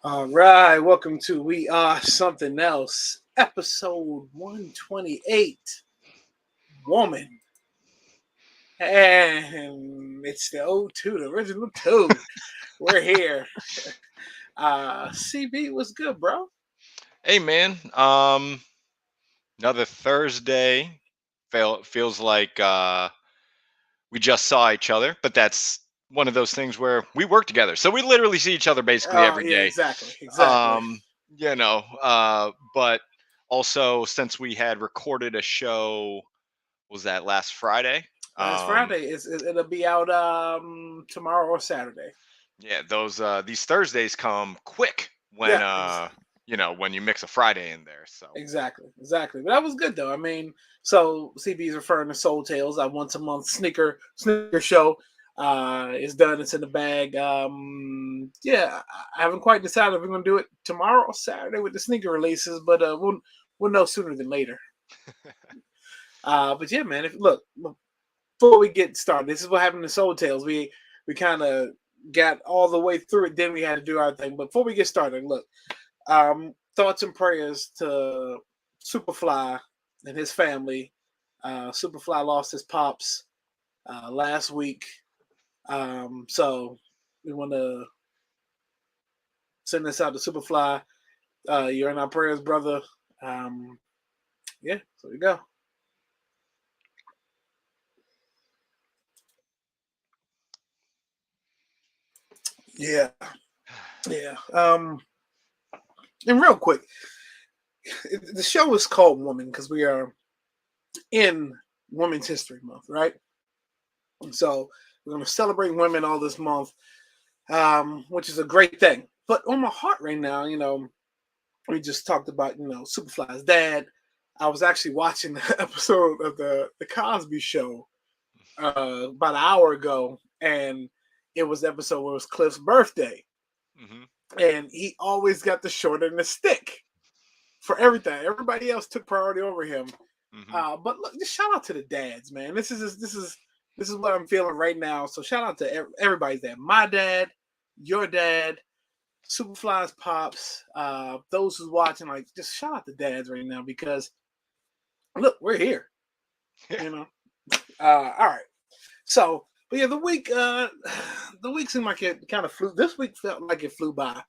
All right, welcome to We Are Something Else, episode 128, Woman. And it's the old two, the original two. We're here. CB was good, bro. Hey man, another Thursday. Feels like we just saw each other, but that's one of those things where we work together, so we literally see each other basically Oh, every yeah, day. exactly. Um, but also since we had recorded a show, was that last Friday? Last Um, Friday, it'll be out tomorrow or Saturday. yeah, those these Thursdays come quick when Yeah, when you mix a Friday in there. So exactly. But that was good though. I mean, so CB is referring to Soul Tales, our once a month sneaker show. It's done. It's in the bag. Yeah, I haven't quite decided if we're gonna do it tomorrow or Saturday with the sneaker releases, but we'll know sooner than later. But yeah, man. If look before we get started, this is what happened to Soul Tales. We kind of got all the way through it. Then we had to do our thing. But before we get started, look. Thoughts and prayers to Superfly and his family. Superfly lost his pops last week, so we want to send this out to Superfly. You're in our prayers, brother. Um, yeah, so we go. Yeah, yeah. And real quick, the show is called Woman because we are in Women's History Month, right? So we're going to celebrate women all this month, which is a great thing. But on my heart right now, we just talked about, Superfly's dad. I was actually watching the episode of the Cosby Show about an hour ago, and it was the episode where it was Cliff's birthday, hmm and he always got the short end of the stick for everything. Everybody else took priority over him. hmm But look, just shout out to the dads, man. This is what I'm feeling right now. So shout out to everybody's dad. My dad, your dad, Superfly's pops, those who's watching, like just shout out the dads right now because look, we're here. yeah. You know. All right. So, but yeah, the week seemed like it kind of flew. This week felt like it flew by.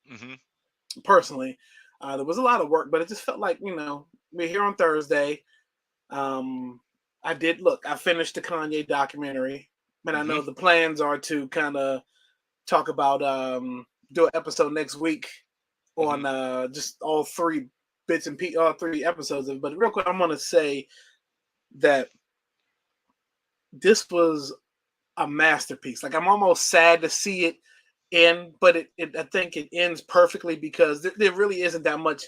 hmm Personally, there was a lot of work, but it just felt like we're here on Thursday. Um, I did look. I finished the Kanye documentary, but I hmm know the plans are to kind of talk about do an episode next week hmm on just all three all three episodes of it. But real quick, I'm gonna say that this was a masterpiece. Like I'm almost sad to see it end, but I think it ends perfectly because there really isn't that much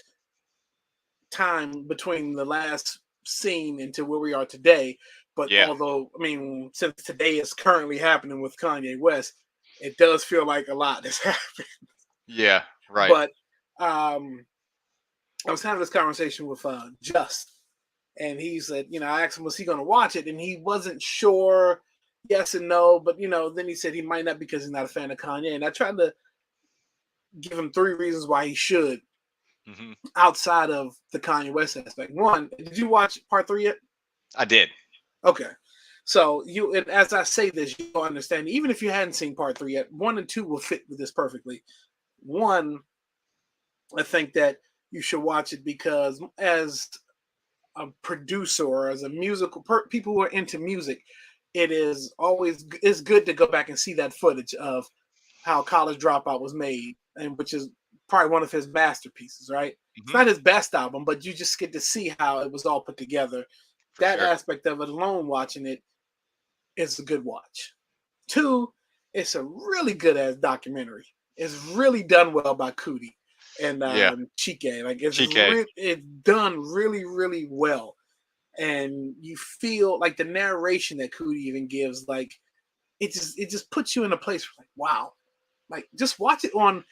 time between the last scene into where we are today. But Yeah. although I mean, since today is currently happening with Kanye West, it does feel like a lot has happened. Yeah. Right. But um, I was having this conversation with Just, and he said, I asked him, was he going to watch it? And he wasn't sure, yes and no. But, then he said he might not because he's not a fan of Kanye. And I tried to give him three reasons why he should hmm outside of the Kanye West aspect. One, did you watch part three yet? I did. Okay. So and as I say this, you'll understand. Even if you hadn't seen part three yet, one and two will fit with this perfectly. One, I think that you should watch it because as a producer or as a people who are into music, it is always it's good to go back and see that footage of how College Dropout was made, and which is probably one of his masterpieces. Right? It's hmm not his best album, but you just get to see how it was all put together. For That sure. aspect of it alone, watching it, is a good watch. Two, it's a really good ass documentary. It's really done well by Cootie and Yeah. Chike. Like GK. it's done really really well, and you feel like the narration that Cootie even gives, like it just puts you in a place where like wow, like just watch it on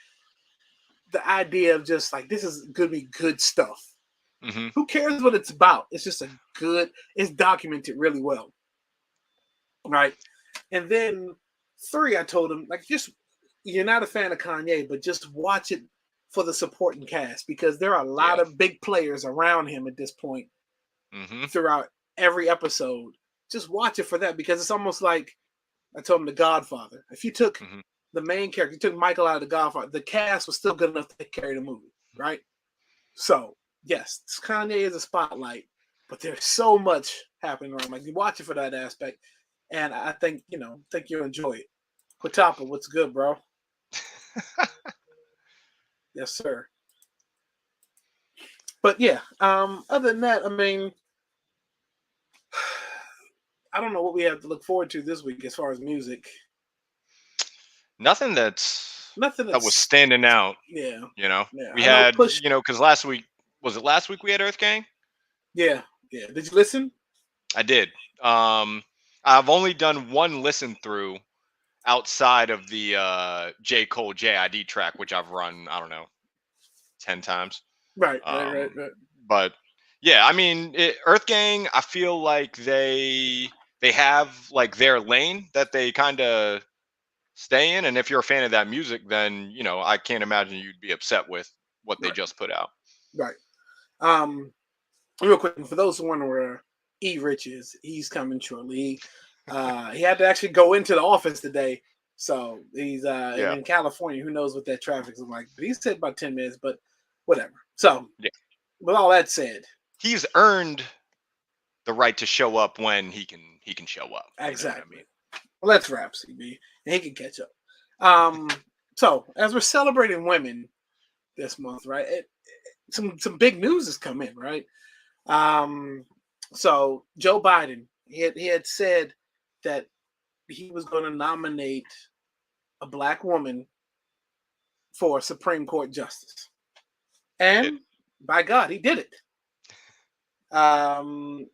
the idea of just like this is gonna be good stuff. hmm Who cares what it's about? It's just it's documented really well, right? And then three, I told him like just you're not a fan of Kanye, but just watch it for the supporting cast because there are a lot Yeah. of big players around him at this point Hmm. throughout every episode. Just watch it for that because it's almost like I told him The Godfather. If you took Hmm. the main character, you took Michael out of The Godfather, the cast was still good enough to carry the movie, right? So, yes, Kanye is a spotlight, but there's so much happening around. Like you watch it for that aspect, and I think think you'll enjoy it. Quatapa, what's good, bro? Yes, sir. But yeah, other than that, I mean, I don't know what we have to look forward to this week as far as music. Nothing Nothing that was that's standing out. yeah, You know, yeah. we I know had, Push. because last week, was it last week we had Earth Gang? Yeah, yeah. Did you listen? I did. Um, I've only done one listen through outside of the J. Cole JID track, which I've run, I don't know, 10 times. Right, right, right, Um, right. but yeah, I mean, Earth Gang, I feel like they have like their lane that they kind of stay in, and if you're a fan of that music, then I can't imagine you'd be upset with what they Right, just put out. right. Um, real quick for those who wonder where E Rich is, he's coming shortly. He had to actually go into the office today, so he's Yeah, in California. Who knows what that traffic's like? But he said about 10 minutes, but whatever. So, yeah, with all that said, he's earned the right to show up when he can show up. You know what I exactly. mean? Well, let's wrap, CB, and he can catch up. Um, so as we're celebrating women this month, right? Some big news has come in, right? Um, so Joe Biden, he had said that he was going to nominate a black woman for Supreme Court justice, Did. and by God, he did it. Um,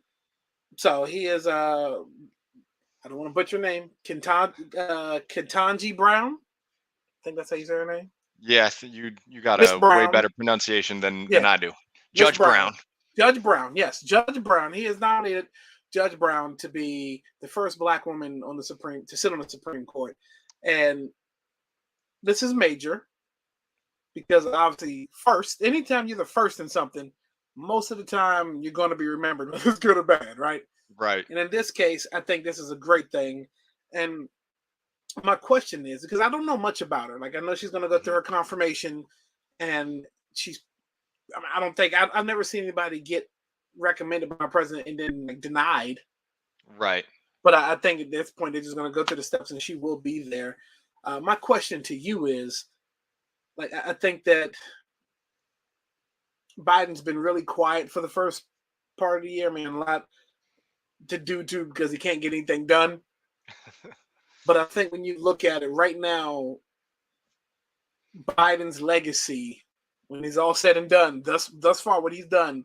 so he is I don't want to butcher her name, Ketanji Brown. I think that's how you say her name. Yes, you got Miss a way Brown, better pronunciation than yeah, I do. Miss Judge Brown, Brown. Judge Brown. Yes, Judge Brown. He has nominated Judge Brown to be the first black woman on the Supreme to sit on the Supreme Court, and this is major because obviously, first, anytime you're the first in something, most of the time you're going to be remembered whether it's good or bad, right? Right. And in this case, I think this is a great thing. And my question is because I don't know much about her. Like I know she's going to go through Hmm. her confirmation, and she's. I don't think I've never seen anybody get recommended by a president and then like, denied. Right. But I think at this point they're just going to go through the steps, and she will be there. My question to you is, like, I think that Biden's been really quiet for the first part of the year. I mean, a lot to do too because he can't get anything done. But I think when you look at it right now, Biden's legacy, when he's all said and done, thus far, what he's done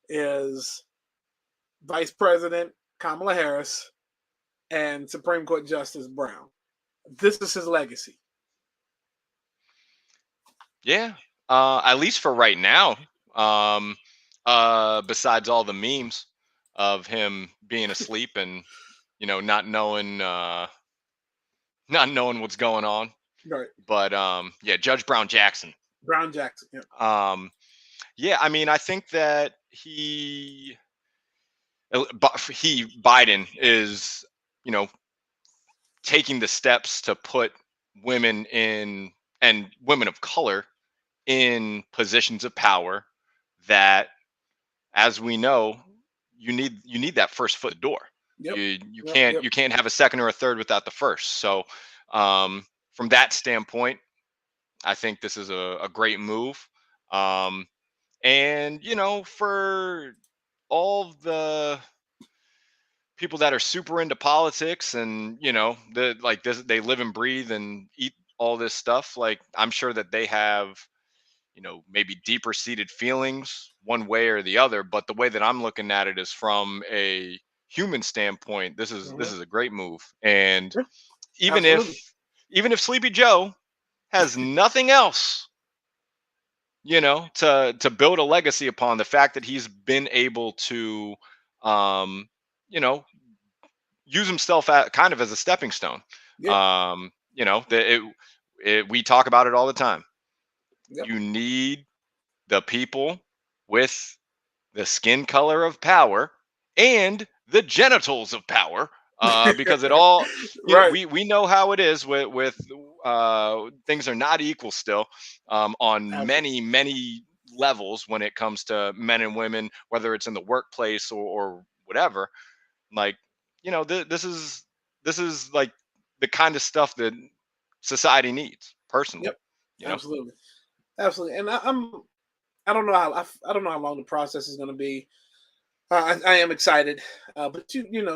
is Vice President Kamala Harris and Supreme Court Justice Brown. This is his legacy. Yeah. At least for right now. Um, besides all the memes of him being asleep and not knowing what's going on. Right. But yeah, Judge Brown Jackson. Brown Jackson. Yeah. Um, yeah, I mean, I think that Biden is, you know, taking the steps to put women in and women of color in positions of power that, as we know, you need that first foot in the door. Yep. You Yep. can't Yep. you can't have a second or a third without the first. So from that standpoint, I think this is a great move. Um, and for all the people that are super into politics and they live and breathe and eat all this stuff, like I'm sure that they have maybe deeper seated feelings one way or the other, but the way that I'm looking at it is from a human standpoint. This is Mm-hmm. this is a great move. And Yeah, even absolutely. if even if Sleepy Joe has nothing else, to build a legacy upon, the fact that he's been able to um you know use himself kind of as a stepping stone. Yep. We talk about it all the time. Yep. You need the people with the skin color of power and the genitals of power, because it all, Right. we know how it is with things are not equal still, on Absolutely. many levels when it comes to men and women, whether it's in the workplace or whatever. Like, this is like the kind of stuff that society needs personally, Yep. you know. Absolutely. Absolutely. And I don't know how I don't know how long the process is going to be. I am excited, but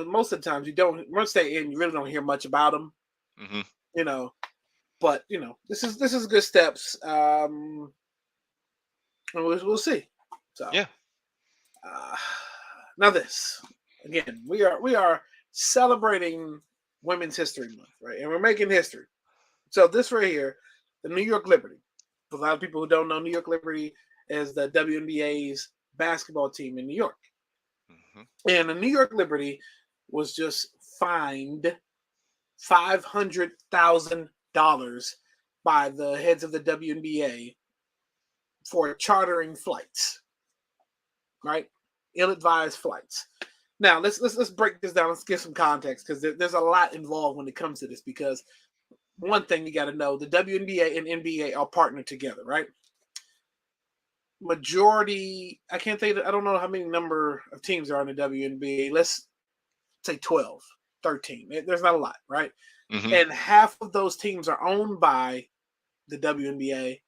most of the times you don't once they in, you really don't hear much about them. Hmm. You know, but this is good steps. And we'll see. So Yeah. uh, now this again, we are celebrating Women's History Month, right? And we're making history. So this right here, the New York Liberty. For a lot of people who don't know, New York Liberty is the WNBA's basketball team in New York. Hmm. And the New York Liberty was just fined $500,000 by the heads of the WNBA for chartering flights, right? Ill-advised flights. Now let's break this down. Let's give some context because there's a lot involved when it comes to this. Because one thing you got to know: the WNBA and NBA are partnered together, right? Majority, I can't think. I don't know how many number of teams are in the WNBA. Let's say 12, 13. There's not a lot, right? Hmm. And half of those teams are owned by the WNBA,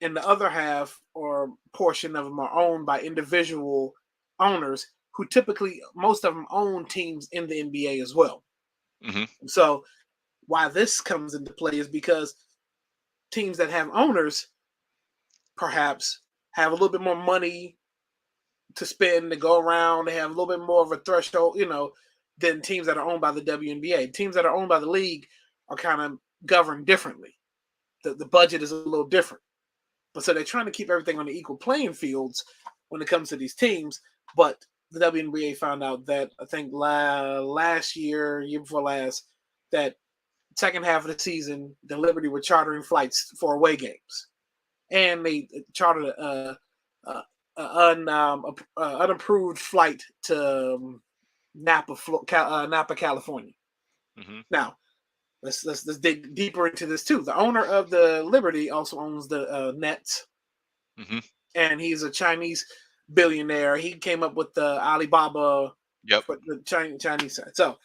and the other half or portion of them are owned by individual owners who typically most of them own teams in the NBA as well. Hmm. So why this comes into play is because teams that have owners perhaps have a little bit more money to spend to go around. They have a little bit more of a threshold, than teams that are owned by the WNBA. Teams that are owned by the league are kind of governed differently. The budget is a little different. But so they're trying to keep everything on the equal playing fields when it comes to these teams. But the WNBA found out that I think last year before last, that second half of the season, the Liberty were chartering flights for away games, and they chartered a, unapproved flight to Napa, California. Hmm. Now let's dig deeper into this too. The owner of the Liberty also owns the Nets, Hmm. and he's a Chinese billionaire. He came up with the Alibaba Yep. for the Chinese side. So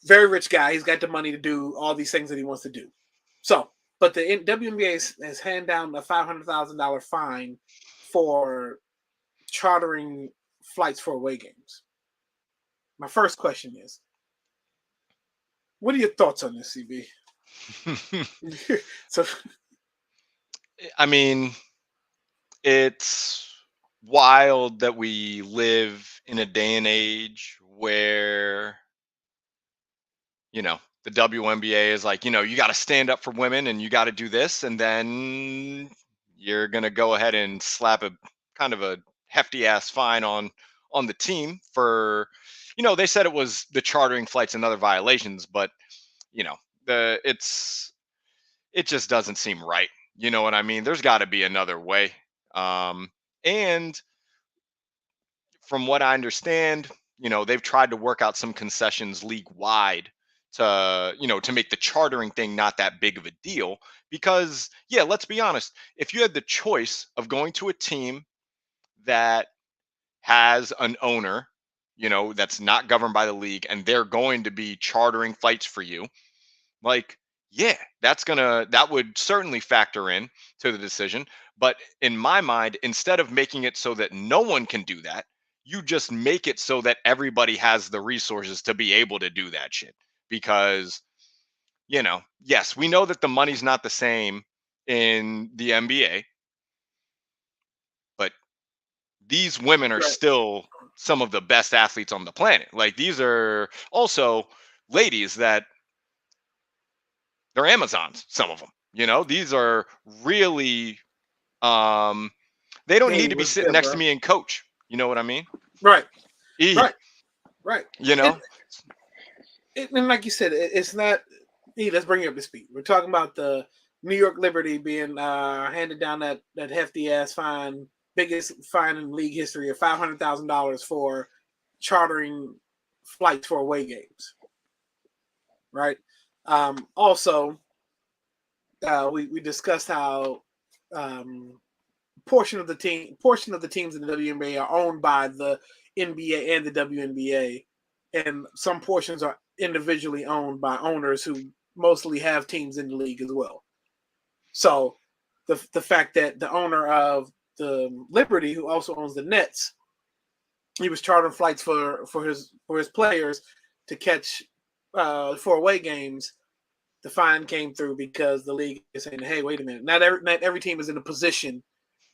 very rich guy. He's got the money to do all these things that he wants to do. So, but the WNBA has handed down a $500,000 fine for chartering flights for away games. My first question is, what are your thoughts on this, CB? So, I mean, it's wild that we live in a day and age where, the WNBA is like, you got to stand up for women and you got to do this. And then you're going to go ahead and slap a kind of a hefty ass fine on the team for, they said it was the chartering flights and other violations, but, you know, it just doesn't seem right. You know what I mean? There's got to be another way. Um, and from what I understand, they've tried to work out some concessions league wide to make the chartering thing not that big of a deal. Because, yeah, let's be honest, if you had the choice of going to a team that has an owner, that's not governed by the league and they're going to be chartering flights for you, like, yeah, that would certainly factor in to the decision. But in my mind, instead of making it so that no one can do that, you just make it so that everybody has the resources to be able to do that shit. Because, yes, we know that the money's not the same in the NBA, but these women are right, still some of the best athletes on the planet. Like, these are also ladies that they're Amazons, some of them. These are really, um they don't need to be sitting yeah, next to bro. me and coach. You know what I mean? Right, E, right, right. you And, know? and like you said, it's not. Hey, let's bring you up to speed. We're talking about the New York Liberty being handed down that hefty ass fine, biggest fine in league history of $500,000 for chartering flights for away games. Right. Also, we discussed how portion of the teams in the WNBA are owned by the NBA and the WNBA, and some portions are individually owned by owners who mostly have teams in the league as well. So the fact that the owner of the Liberty, who also owns the Nets, he was chartering flights for his players to catch for away games. The fine came through because the league is saying, "Hey, wait a minute! Not every team is in a position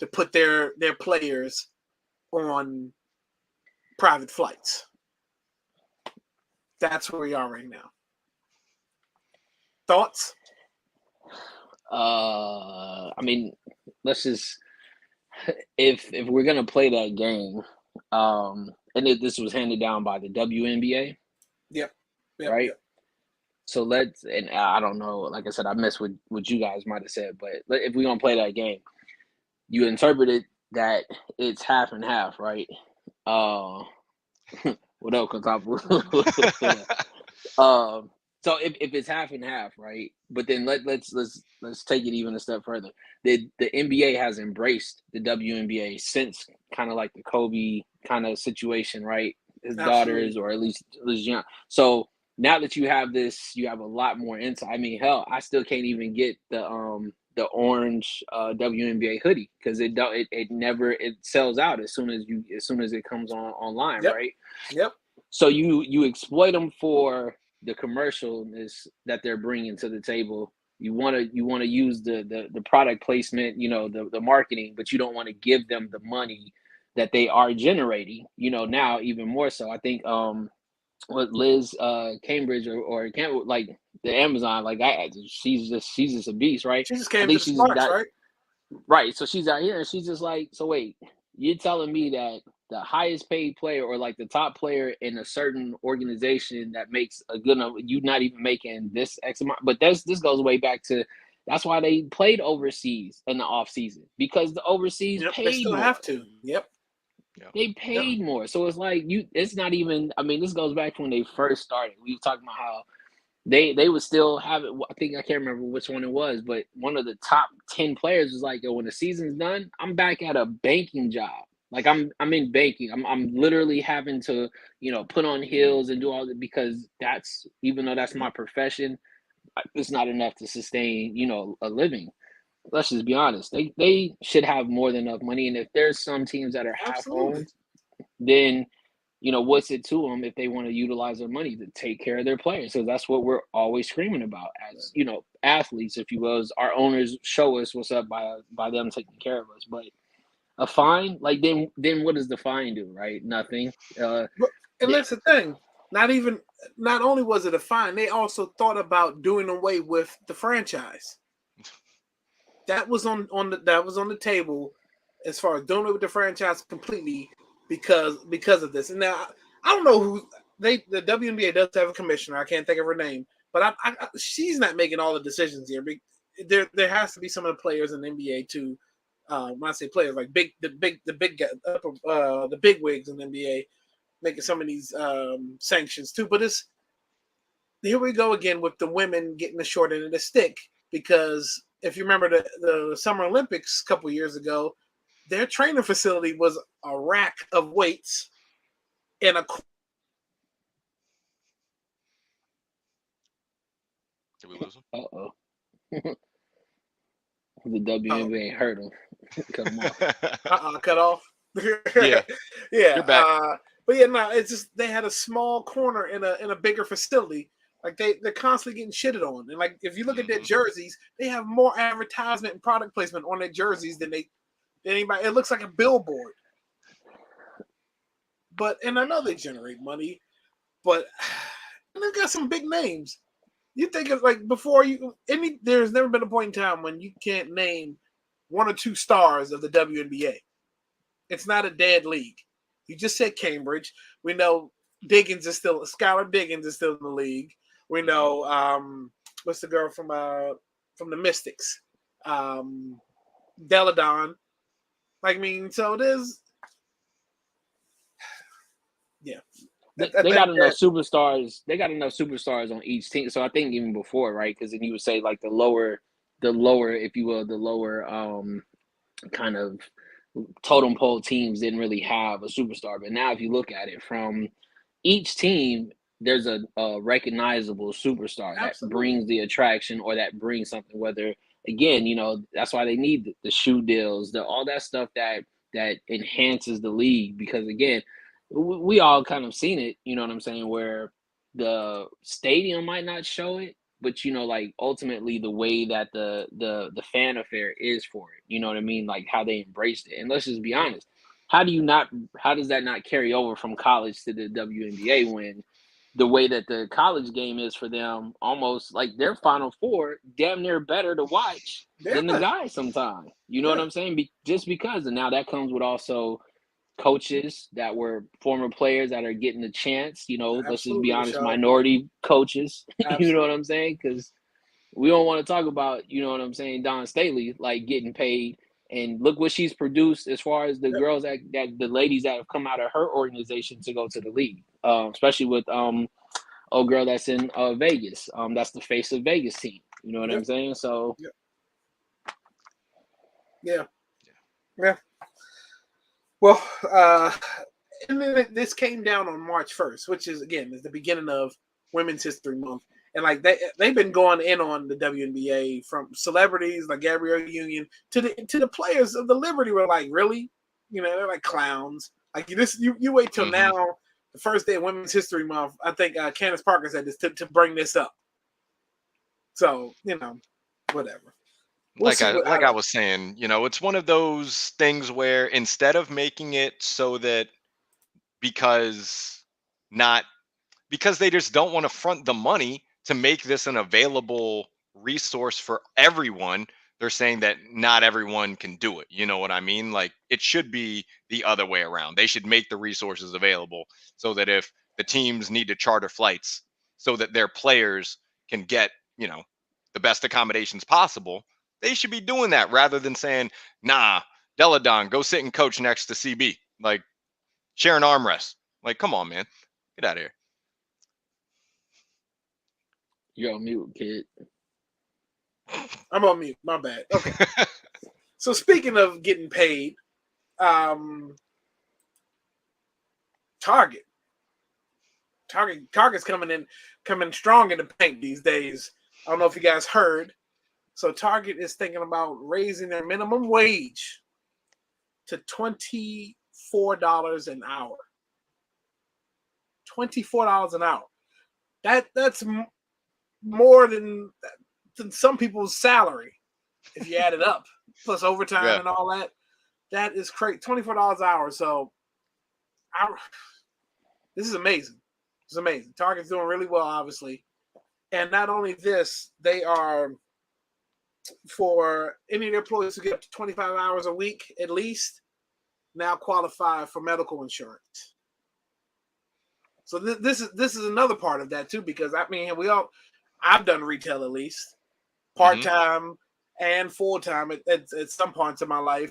to put their players on private flights." That's where we are right now. Thoughts? I mean, let's just if we're gonna play that game, and this was handed down by the WNBA, Yep. right? Yep. So and I don't know, like I said, I missed what you guys might have said, but if we're gonna play that game, you interpreted that it's half and half, right? What else, Kotapu? So if it's half and half, right? But then let's take it even a step further. The NBA has embraced the WNBA since kind of like the Kobe kind of situation, right? His daughters, or at least young. So now that you have this, you have a lot more insight. I mean, hell, I still can't even get the orange WNBA hoodie because it never sells out as soon as it comes online, Yep. right? Yep. So you exploit them for the commercialness that they're bringing to the table. You want to use the product placement, the marketing, but you don't want to give them the money that they are generating. Now even more so. I think what Liz Cambridge or Campbell, like the Amazon, like she's just a beast, right? She just came I to think the she's Sparks, got right? right. So she's out here and she's just like, so wait, you're telling me that the highest paid player or like the top player in a certain organization that makes a good enough, you not even making this X amount, but this goes way back to that's why they played overseas in the off season because the overseas Yep. paid They still more. have to. Yep. They paid more. So it's like it's not even, I mean, this goes back to when they first started. We were talking about how they would still have it. I think I can't remember which one it was, but one of the top 10 players was like, "Yo, when the season's done, I'm back at a banking job. Like I'm in banking. I'm literally having to, put on heels and do all that because that's even though that's my profession, it's not enough to sustain, a living. Let's just be honest. They should have more than enough money. And if there's some teams that are half Absolutely. owned, then what's it to them if they want to utilize their money to take care of their players? So that's what we're always screaming about as, athletes, if you will, is our owners show us what's up by them taking care of us. But a fine, like then what does the fine do, right? Nothing. And that's the thing. Not only was it a fine, they also thought about doing away with the franchise. That was on the table as far as doing away with the franchise completely because of this. And now I don't know who the WNBA does have a commissioner. I can't think of her name, but she's not making all the decisions here. There has to be some of the players in the NBA too. When I say players, like the big wigs in the NBA making some of these sanctions too. But here we go again with the women getting the short end of the stick because if you remember the Summer Olympics a couple years ago, their training facility was a rack of weights and a. Did we lose him? Uh-oh. The WNBA hurt him. Cut him off. Cut off. Yeah. Yeah. You're back. But yeah, no, it's just they had a small corner in a bigger facility. Like they're constantly getting shitted on. And like if you look at their jerseys, they have more advertisement and product placement on their jerseys than anybody. It looks like a billboard. And I know they generate money, but they got some big names. You think of like before there's never been a point in time when you can't name one or two stars of the WNBA. It's not a dead league. You just said Cambridge. We know Skylar Diggins is still in the league. We know what's the girl from from the Mystics, Deladon. Like, I mean, so there's, yeah. They got enough superstars. They got enough superstars on each team. So I think even before, right? Because then you would say like the lower, if you will, the lower kind of totem pole teams didn't really have a superstar. But now if you look at it from each team, there's a recognizable superstar that brings the attraction or that brings something. Whether again, that's why they need the shoe deals, all that stuff that enhances the league. Because again, we all kind of seen it. You know what I'm saying? Where the stadium might not show it, but like ultimately the way that the fan affair is for it. You know what I mean? Like how they embraced it. And let's just be honest. How does that not carry over from college to the WNBA when the way that the college game is for them, almost like their Final Four, damn near better to watch than the guys sometimes. You know what I'm saying? Just because. And now that comes with also coaches that were former players that are getting the chance, let's just be honest, minority coaches. You know what I'm saying? Because we don't want to talk about, Don Staley, like getting paid. And look what she's produced as far as the girls that the ladies that have come out of her organization to go to the league, especially with old girl that's in Vegas. That's the face of Vegas team. You know what I'm saying? So yeah. Well, and then this came down on March 1st, which is the beginning of Women's History Month. And like they've been going in on the WNBA, from celebrities like Gabrielle Union to the players of the Liberty were like, really? They're like clowns. Like you wait till now, the first day of Women's History Month. I think Candace Parker said this to bring this up. So whatever. I was saying, it's one of those things where instead of making it so that because they just don't want to front the money to make this an available resource for everyone, they're saying that not everyone can do it. You know what I mean? Like it should be the other way around. They should make the resources available so that if the teams need to charter flights so that their players can get, the best accommodations possible, they should be doing that rather than saying, nah, Deladon, go sit and coach next to CB. Like share an armrest. Like, come on, man. Get out of here. You're on mute, kid. I'm on mute. My bad. Okay. So speaking of getting paid, Target's coming strong in the paint these days. I don't know if you guys heard. So Target is thinking about raising their minimum wage to $24 an hour. $24 an hour. That's more than some people's salary if you add it up, plus overtime and all that. That is crazy. $24 an hour. So this is amazing. It's amazing. Target's doing really well, obviously. And not only this, they are, for any of their employees who get up to 25 hours a week at least, now qualify for medical insurance. So this is another part of that too, because I mean I've done retail at least part-time and full-time at some points in my life,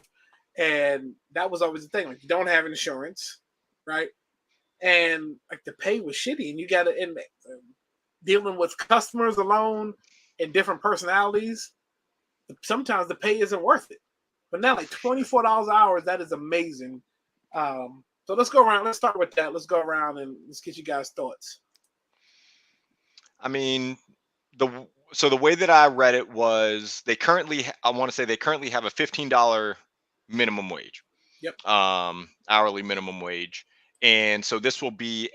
and that was always the thing. Like you don't have insurance, right? And like the pay was shitty, and you got to end dealing with customers alone and different personalities. Sometimes the pay isn't worth it. But now, like $24 an hour, that is amazing. So let's go around. Let's start with that. Let's go around and let's get you guys' thoughts. I mean, the way that I read it was I want to say they currently have a $15 minimum wage. Yep. Hourly minimum wage. And so this will be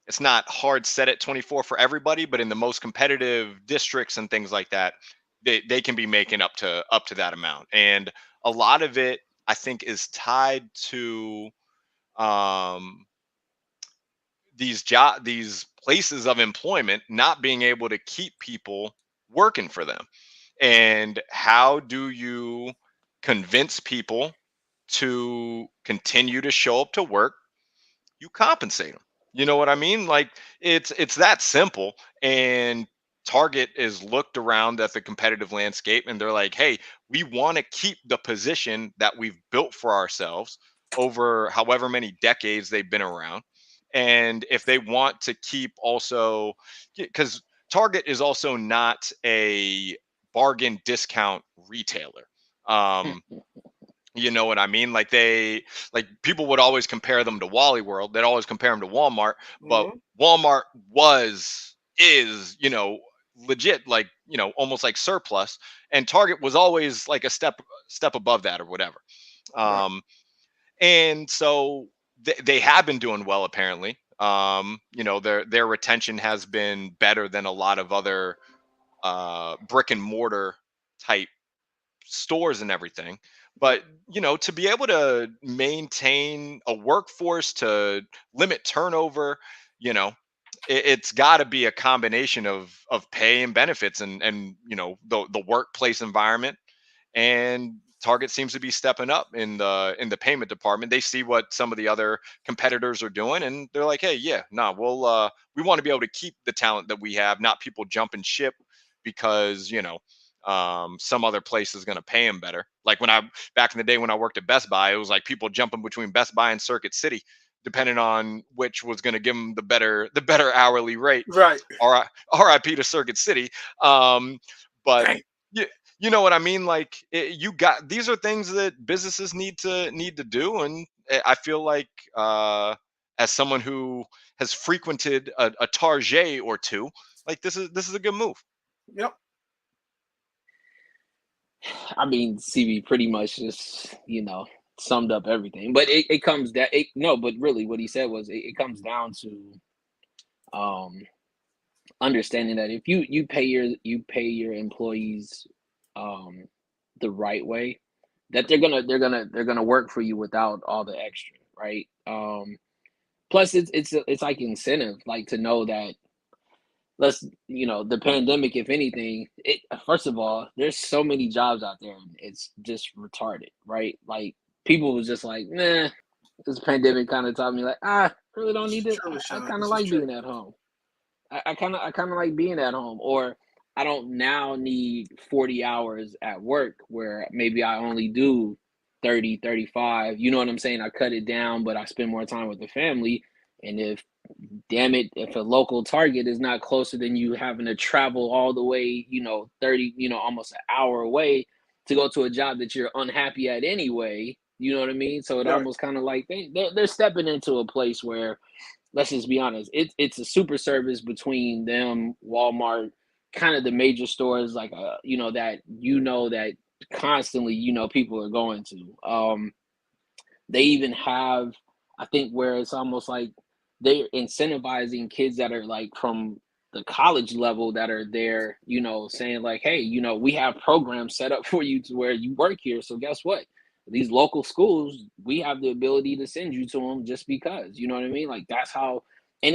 it's not hard set at 24 for everybody, but in the most competitive districts and things like that, they can be making up to that amount. And a lot of it, I think, is tied to these places of employment not being able to keep people working for them. And how do you convince people to continue to show up to work? You compensate them. You know what I mean? Like it's that simple. And Target is looked around at the competitive landscape and they're like, hey, we want to keep the position that we've built for ourselves over however many decades they've been around. And if they want to keep also, because Target is also not a bargain discount retailer. Um, you know what I mean? Like like people would always compare them to Wally World. They'd always compare them to Walmart, but Mhm. Walmart is, legit, like, almost like surplus, and Target was always like a step above that or whatever. Right. Um, and so they have been doing well apparently. Their retention has been better than a lot of other brick and mortar type stores and everything. Yep. But to be able to maintain a workforce, to limit turnover, you know it's got to be a combination of pay and benefits, and the workplace environment. And Target seems to be stepping up in the payment department. They see what some of the other competitors are doing, and they're like, hey, yeah, no, we want to be able to keep the talent that we have, not people jumping ship because some other place is going to pay them better. Like when I back in the day when I worked at Best Buy, it was like people jumping between Best Buy and Circuit City, depending on which was going to give them the better hourly rate. Right. RIP to Circuit City. But Dang. you, you know what I mean? Like you got these are things that businesses need to do, and I feel like as someone who has frequented a Target or two, like this is a good move. Yep. I mean, CB pretty much just, summed up everything. But it comes that it no, but really what he said was it comes down to um understanding that if you pay your employees um the right way, that they're gonna work for you without all the extra, right? Plus it's like incentive, like to know that the pandemic, if anything, it first of all, there's so many jobs out there, and it's just retarded, right? Like people was just like, nah, this pandemic kind of taught me like, really don't This need is to. true, I Sean. kind of This is like true. being at home. I kind of like being at home, or I don't now need 40 hours at work where maybe I only do 30, 35. You know what I'm saying? I cut it down, but I spend more time with the family. And if damn it, if a local Target is not closer than you having to travel all the way, 30, almost an hour away to go to a job that you're unhappy at anyway, you know what I mean? So it Right. almost kind of like they're stepping into a place where, let's just be honest, it's a super service between them, Walmart, kind of the major stores, like that constantly people are going to. They even have, I think, where it's almost like they're incentivizing kids that are like from the college level that are there, saying like, hey, we have programs set up for you to where you work here. So guess what? These local schools, we have the ability to send you to them just because, you know what I mean? Like that's how, and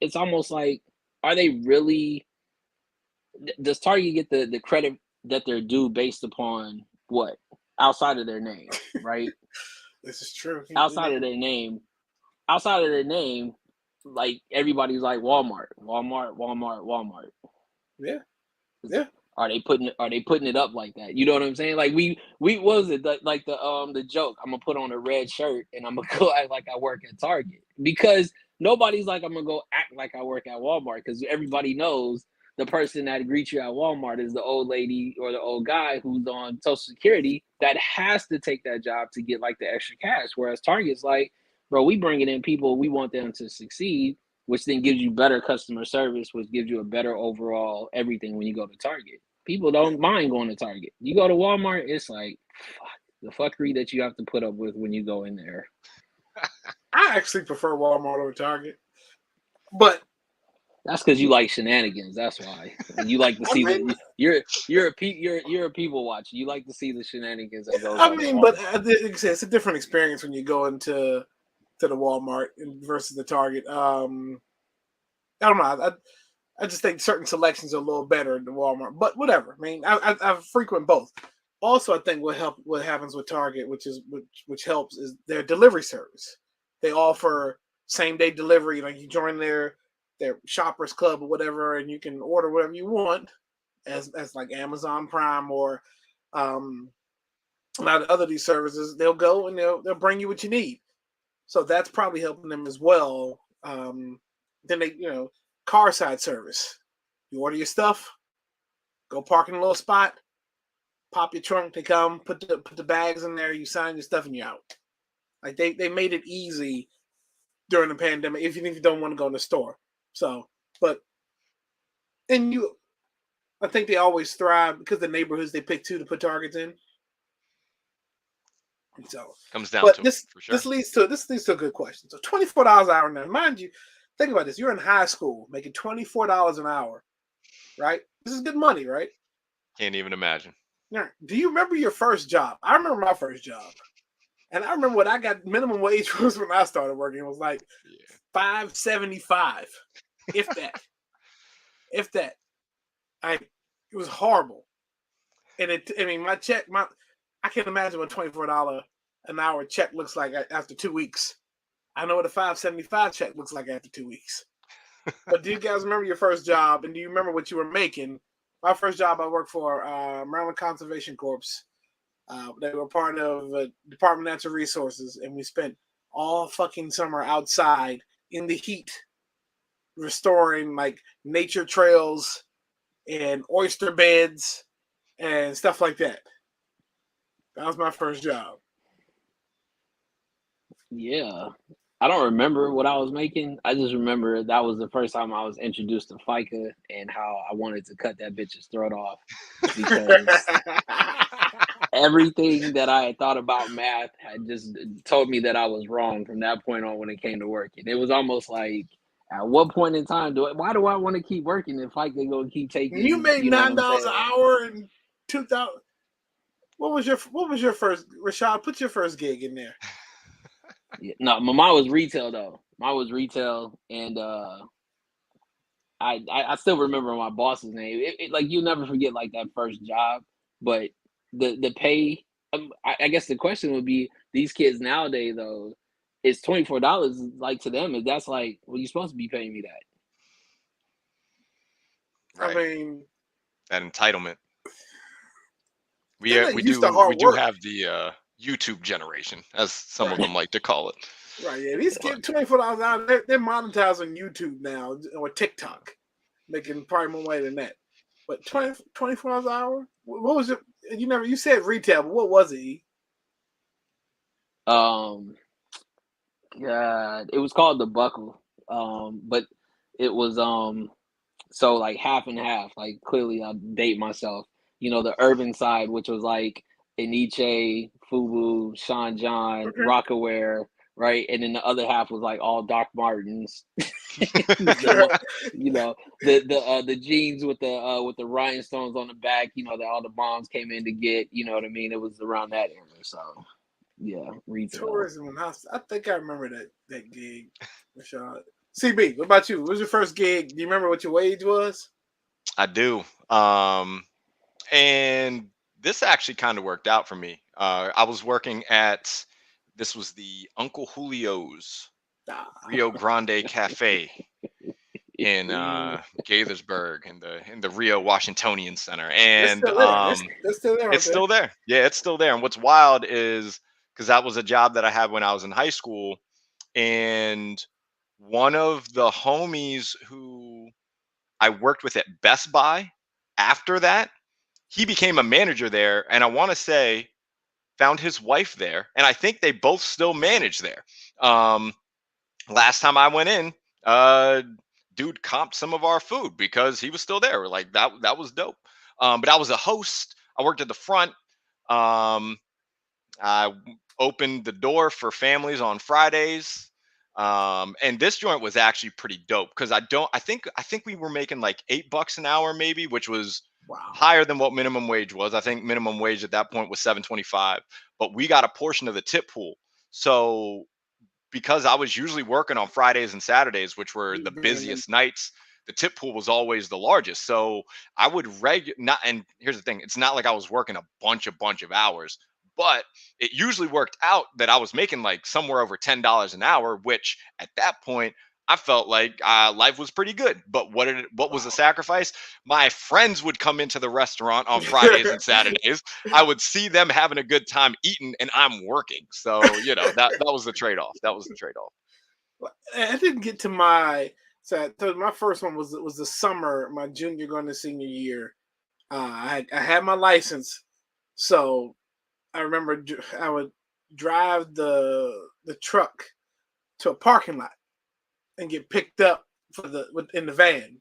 it's almost like, are they really? Does Target get the credit that they're due based upon what outside of their name, right? This is true. Outside of their name, outside of their name, like everybody's like Walmart, Walmart, Walmart, Walmart. Yeah. Yeah. Are they putting it up like that? You know what I'm saying? Like we what was it like the joke? I'm gonna put on a red shirt and I'm gonna go act like I work at Target because nobody's like I'm gonna go act like I work at Walmart because everybody knows the person that greets you at Walmart is the old lady or the old guy who's on Social Security that has to take that job to get like the extra cash. Whereas Target's like, bro, we bringing in people, we want them to succeed, which then gives you better customer service, which gives you a better overall everything when you go to Target. People Yeah. don't mind going to Target. You go to Walmart, it's like fuck, the fuckery that you have to put up with when you go in there. I actually prefer Walmart over Target, but That's because you like shenanigans. That's why. And you like to I see mean, you're a people watcher. You like to see the shenanigans that goes on at but Walmart. like I said, it's a different experience when you go into the Walmart versus the Target. I don't know. I just think certain selections are a little better in the Walmart, but whatever. I mean, I frequent both. Also, I think what happens with Target, which helps, is their delivery service. They offer same day delivery. Like you join their Shoppers Club or whatever, and you can order whatever you want as like Amazon Prime or a lot of other these services. They'll go and they'll bring you what you need. So that's probably helping them as well. Then they, car side service. You order your stuff, go park in a little spot, pop your trunk. They come, put the bags in there. You sign your stuff, and you're out. Like they made it easy during the pandemic, even if you don't want to go in the store. So, but I think they always thrive because the neighborhoods they pick to put targets in. So comes down but to this for sure. this leads to a good question. So $24 an hour now, mind you, think about this. You're in high school making $24 an hour, right? This is good money, right? Can't even imagine. Now, do you remember your first job? I remember my first job. And I remember what I got minimum wage was when I started working. It was like $5.75. If that. If that. It was horrible. And my check, I can't imagine what $24 an hour check looks like after 2 weeks. I know what a $5.75 check looks like after 2 weeks. But do you guys remember your first job? And do you remember what you were making? My first job, I worked for Maryland Conservation Corps. They were part of Department of Natural Resources, and we spent all fucking summer outside in the heat, restoring like nature trails and oyster beds and stuff like that. That was my first job. Yeah. I don't remember what I was making. I just remember that was the first time I was introduced to FICA and how I wanted to cut that bitch's throat off because everything that I had thought about math had just told me that I was wrong from that point on when it came to working. It was almost like, at what point in time why do I want to keep working if FICA gonna keep taking? You made $9 an hour in 2000. What was your first, Rashad? Put your first gig in there. Yeah, no, mine was retail though. Mine was retail, and I still remember my boss's name. Like you never forget like that first job, but the pay. I guess the question would be these kids nowadays though. It's $24 like to them. That's like, well, you're supposed to be paying me that. Right. I mean, that entitlement. We do have the YouTube generation, as some of them like to call it. Right, yeah. These kids, $24 an hour, they're monetizing YouTube now or TikTok, making probably more money than that. But $24 an hour? What was it? You said retail, but what was it? Yeah, it was called the Buckle. But it was so like half and half. Like clearly, I'll date myself. The urban side, which was like Aniche, Fubu, Sean John, Rockaware, right? And then the other half was like all Doc Martens. The jeans with the rhinestones on the back. That all the moms came in to get. You know what I mean? It was around that era. So yeah, retail. Tourism and hospitality. I think I remember that gig, Rashad. CB, what about you? What was your first gig? Do you remember what your wage was? I do. And this actually kind of worked out for me. I was working at, this was the Uncle Julio's Rio Grande Cafe in Gaithersburg in the Rio Washingtonian Center. And it's still there. It's still there. Yeah, it's still there. And what's wild is because that was a job that I had when I was in high school, and one of the homies who I worked with at Best Buy after that, he became a manager there, and I want to say found his wife there, and I think they both still manage there. Last time I went in, dude comped some of our food because he was still there. We're like, that was dope. But I was a host. I worked at the front. I opened the door for families on Fridays. And this joint was actually pretty dope because I think we were making like $8 an hour maybe, which was higher than what minimum wage was. I think minimum wage at that point was $7.25, but we got a portion of the tip pool. So because I was usually working on Fridays and Saturdays, which were the busiest nights, the tip pool was always the largest. So I would and here's the thing, it's not like I was working a bunch of hours, but it usually worked out that I was making like somewhere over $10 an hour, which at that point I felt like life was pretty good. But what was the sacrifice? My friends would come into the restaurant on Fridays and Saturdays. I would see them having a good time eating, and I'm working. So that was the trade off. That was the trade off. I didn't get to my so my first one was the summer, my junior going to senior year. I had my license, so I remember I would drive the truck to a parking lot and get picked up in the van,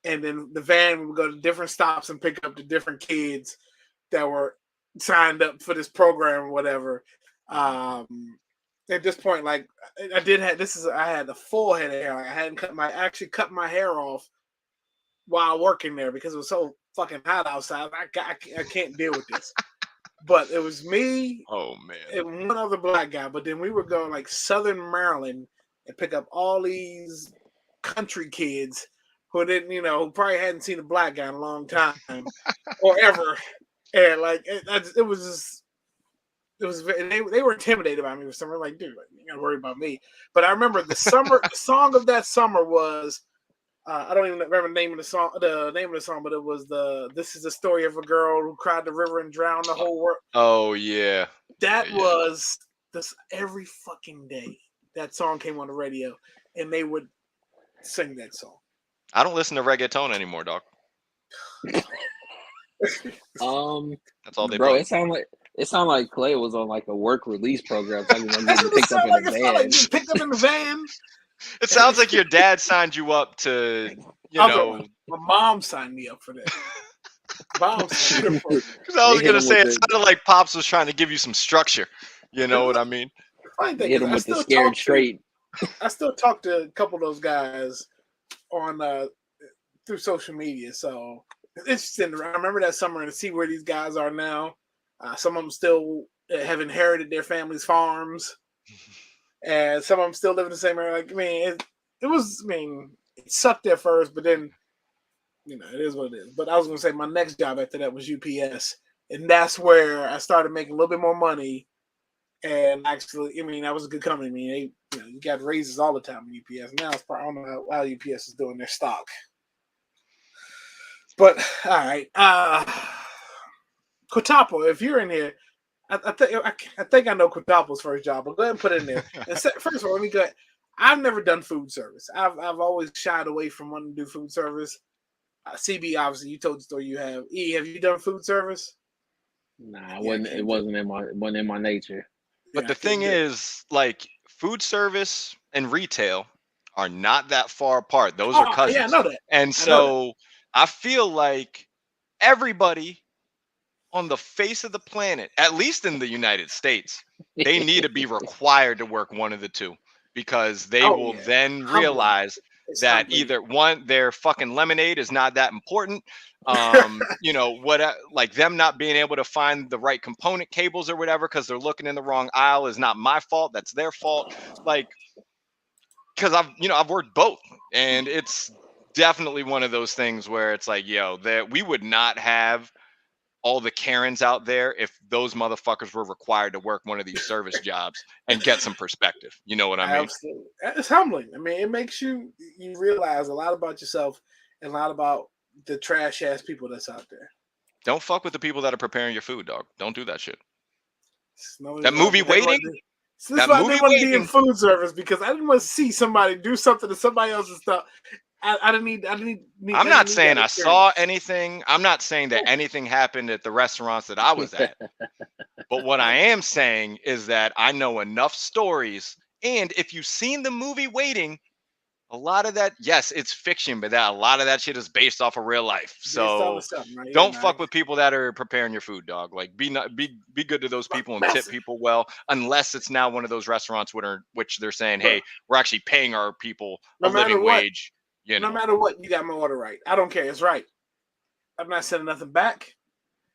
and then the van would go to different stops and pick up the different kids that were signed up for this program or whatever. At this point, like I had a full head of hair. Like, I hadn't actually cut my hair off while working there because it was so fucking hot outside. I can't deal with this. But it was me, oh man, and one other black guy. But then we would go like Southern Maryland and pick up all these country kids who who probably hadn't seen a black guy in a long time or ever, and like it was just. They were intimidated by me for something. Like, dude, like, you gotta worry about me. But I remember the song of that summer was I don't even remember the name of the song, but it was "This is the story of a girl who cried the river and drowned the whole world." Oh yeah, that was this every fucking day. That song came on the radio, and they would sing that song. I don't listen to reggaeton anymore, dog. That's all they bro, play. It sounded like Clay was on like a work release program. Talking about getting picked up in the van. Picked up in the van. It sounds like your dad signed you up to, My mom signed me up for that. Because I was gonna say it sounded like Pops was trying to give you some structure. You know what I mean? Hit him with the scared straight. I still talk to a couple of those guys on through social media, so it's interesting. I remember that summer and to see where these guys are now. Some of them still have inherited their families' farms, and some of them still live in the same area. Like, I mean, it sucked at first, but then, it is what it is. But I was going to say my next job after that was UPS, and that's where I started making a little bit more money. And actually, that was a good company. I mean, you got raises all the time in UPS. Now it's probably, I don't know how UPS is doing their stock. But all right. Quitapo, if you're in here, I think I know Quitapo's first job, but go ahead and put it in there. And first of all, let me go. I've never done food service. I've always shied away from wanting to do food service. CB, obviously, you told the story you have. E, have you done food service? Nah, it wasn't in my nature. But the thing is, like, food service and retail are not that far apart. Those are cousins. Yeah, I know that. And so I feel like everybody on the face of the planet, at least in the United States, they need to be required to work one of the two, because they will then realize that either one, their fucking lemonade is not that important. Like them not being able to find the right component cables or whatever because they're looking in the wrong aisle is not my fault. That's their fault. Like, because I've worked both, and it's definitely one of those things where it's like, we would not have all the Karens out there if those motherfuckers were required to work one of these service jobs and get some perspective. You know what I mean? Absolutely. It's humbling. I mean, it makes you realize a lot about yourself and a lot about the trash ass people that's out there. Don't fuck with the people that are preparing your food, dog. Don't do that shit. That movie Waiting. So this is why I didn't want to be in food service, because I didn't want to see somebody do something to somebody else's stuff. I didn't need. I'm not saying I saw anything. I'm not saying that anything happened at the restaurants that I was at. But what I am saying is that I know enough stories. And if you've seen the movie Waiting, a lot of that, yes, it's fiction, but a lot of that shit is based off of real life. So don't fuck with people that are preparing your food, dog. Like, be good to those people and tip people well, unless it's now one of those restaurants which they're saying, hey, we're actually paying our people a living wage. No matter what, you got my order right. I don't care. It's right. I'm not sending nothing back.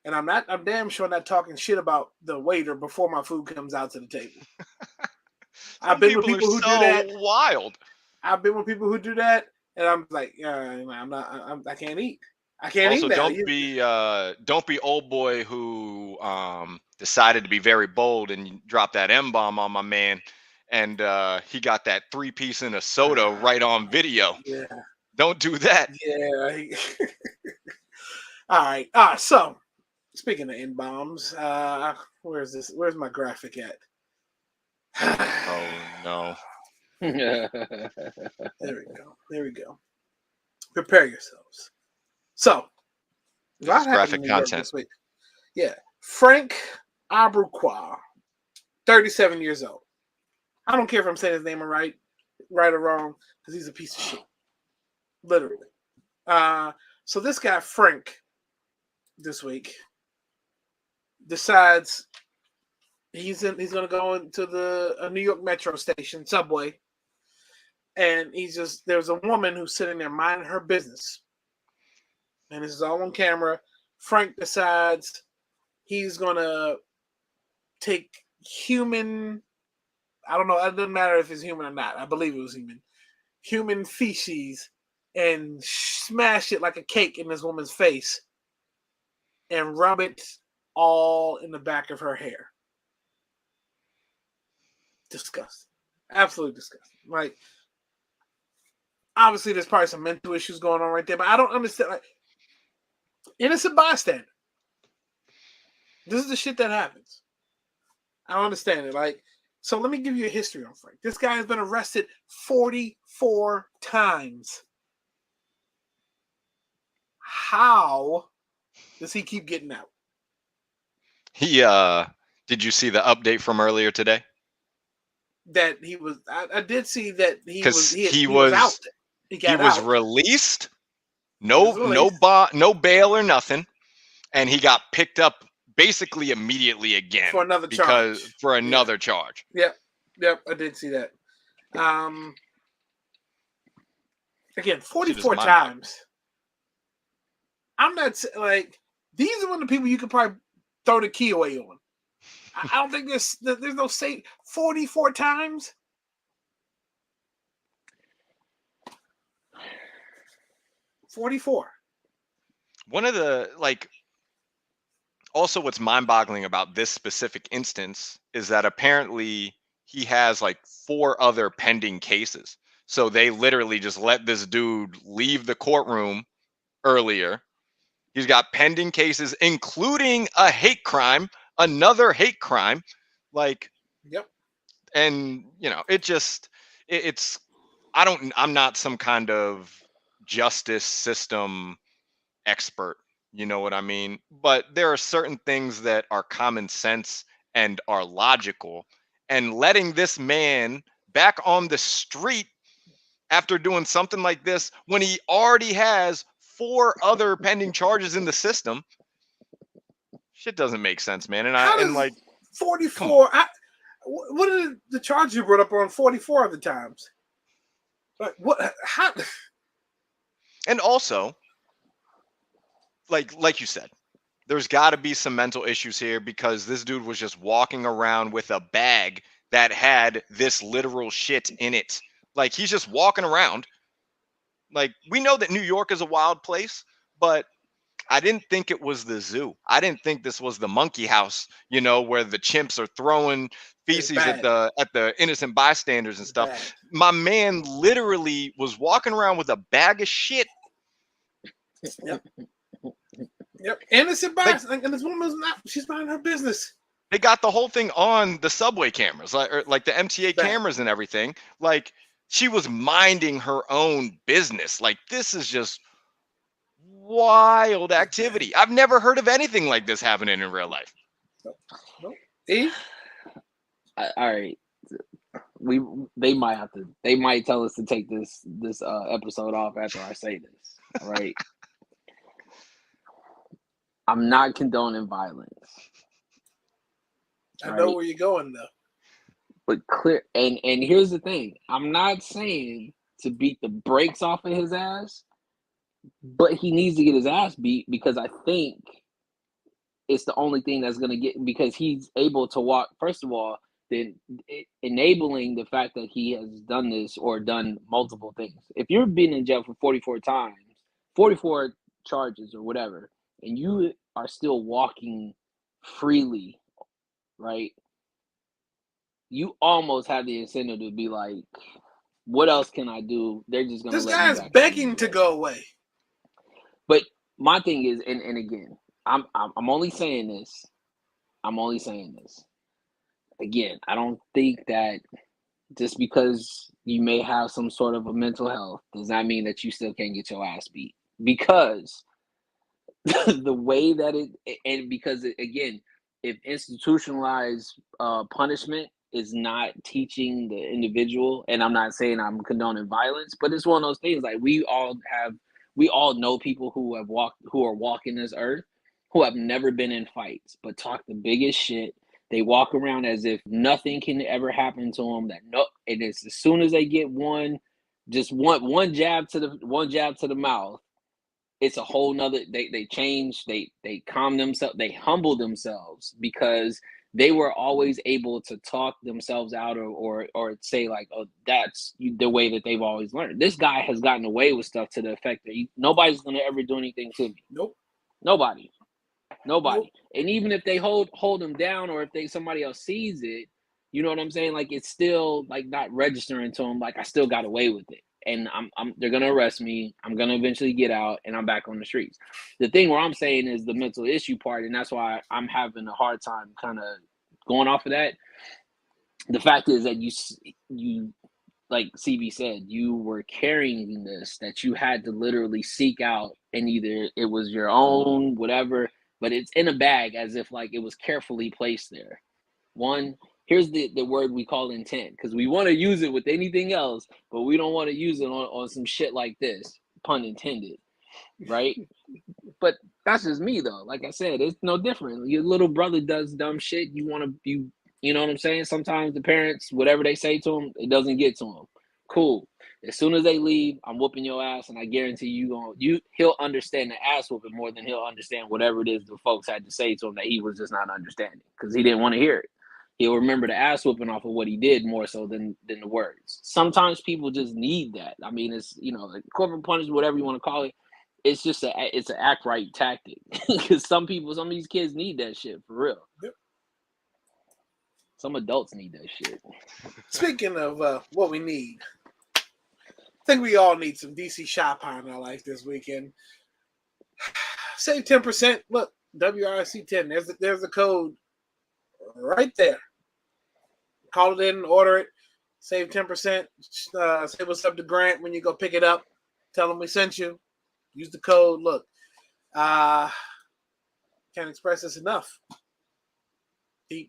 And I'm damn sure not talking shit about the waiter before my food comes out to the table. I've been with people who do that. Wild. I've been with people who do that, and I'm like, I can't eat. I can't eat. Also, don't be old boy who decided to be very bold and drop that M-bomb on my man. and he got that 3-piece in a soda right on video. Yeah. Don't do that. Yeah. All right. So speaking of N-bombs, where's this? Where's my graphic at? Oh no. There we go. Prepare yourselves. So, This what is happened graphic in New York content. this week? Yeah. Frank Abreuquois, 37 years old. I don't care if I'm saying his name right or wrong, because he's a piece of shit. Literally. So this guy, Frank, this week, decides he's gonna go into the New York Metro station subway, and there's a woman who's sitting there minding her business, and this is all on camera. Frank decides he's gonna take human, I don't know, it doesn't matter if it's human or not, I believe it was human feces, and smash it like a cake in this woman's face and rub it all in the back of her hair. Disgusting. Absolutely disgusting. Like, obviously there's probably some mental issues going on right there, but I don't understand. Like, innocent bystander. This is the shit that happens. I don't understand it. Like, so let me give you a history on Frank. This guy has been arrested 44 times. How does he keep getting out? He did you see the update from earlier today? That he was, I did see that he was out. He got was out. released. Was released. No bail or nothing, and he got picked up basically immediately again for another charge. Charge. Yep, I did see that. Again, 44 times. I'm not like, these are one of the people you could probably throw the key away on. I don't think there's no safe. 44 times. One of the, like, also what's mind-boggling about this specific instance is that apparently he has like 4 other pending cases. So they literally just let this dude leave the courtroom earlier. He's got pending cases, including a hate crime, another hate crime. Like, yep. And I'm not some kind of justice system expert, you know what I mean? But there are certain things that are common sense and are logical. And letting this man back on the street after doing something like this when he already has 4 other pending charges in the system, shit doesn't make sense, man. And like 44. What are the charges you brought up on 44 other times? Like, what? How? And also, like you said, there's got to be some mental issues here, because this dude was just walking around with a bag that had this literal shit in it. Like, he's just walking around. Like, we know that New York is a wild place, but I didn't think it was the zoo. I didn't think this was the monkey house, where the chimps are throwing feces at the innocent bystanders and stuff. Bad. My man literally was walking around with a bag of shit. Yep. Innocent bystander, and this woman's she's minding her business. They got the whole thing on the subway cameras, like the MTA cameras and everything. Like, she was minding her own business. Like, this is just wild activity. I've never heard of anything like this happening in real life. Nope. All right, they might tell us to take this episode off after I say this. All right. I'm not condoning violence. I know where you're going though. But clear, and here's the thing. I'm not saying to beat the brakes off of his ass, but he needs to get his ass beat, because I think it's the only thing that's going to get, because he's able to walk. First of all, then enabling the fact that he has done this or done multiple things. If you're being in jail for 44 times, 44 charges or whatever, and you are still walking freely, right? you almost have the incentive to be like, what else can I do? They're just gonna This let me guy's back. begging to go away. But my thing is, and again, I'm only saying this. I'm only saying this. Again, I don't think that just because you may have some sort of a mental health does not mean that you still can't get your ass beat. Because the way that and because again, if institutionalized punishment is not teaching the individual, and I'm not saying I'm condoning violence, but it's one of those things like we all know people who are walking this earth who have never been in fights but talk the biggest shit. They walk around as if nothing can ever happen to them. And it's as soon as they get one jab to the mouth, it's a whole nother. They change. They calm themselves. They humble themselves because they were always able to talk themselves out or say like, oh, that's the way that they've always learned. This guy has gotten away with stuff to the effect that nobody's gonna ever do anything to me. Nope. Nobody. Nope. And even if they hold him down, or if somebody else sees it, you know what I'm saying? Like, it's still like not registering to them. Like, I still got away with it, and they're gonna arrest me. I'm gonna eventually get out, and I'm back on the streets. The thing where I'm saying is the mental issue part, and that's why I'm having a hard time kind of going off of that. The fact is that you like CB said, you were carrying this that you had to literally seek out, and either it was your own whatever, but it's in a bag as if like it was carefully placed there. One, here's the word we call intent, because we want to use it with anything else, but we don't want to use it on some shit like this, pun intended, right? But that's just me though. Like I said, it's no different. Your little brother does dumb shit. You know what I'm saying? Sometimes the parents, whatever they say to them, it doesn't get to them. Cool. As soon as they leave, I'm whooping your ass, and I guarantee he'll understand the ass whooping more than he'll understand whatever it is the folks had to say to him that he was just not understanding because he didn't want to hear it. He'll remember the ass whooping off of what he did more so than the words. Sometimes people just need that. I mean, it's like corporal punishment, whatever you want to call it. It's just it's an act right tactic because some of these kids need that shit for real. Yep. Some adults need that shit. Speaking of what we need, I think we all need some DC shop in our life this weekend. Save 10%. Look, WRC10. There's the code right there. Call it in, order it. Save 10%. Say what's up to Grant when you go pick it up. Tell him we sent you. Use the code. Look, can't express this enough.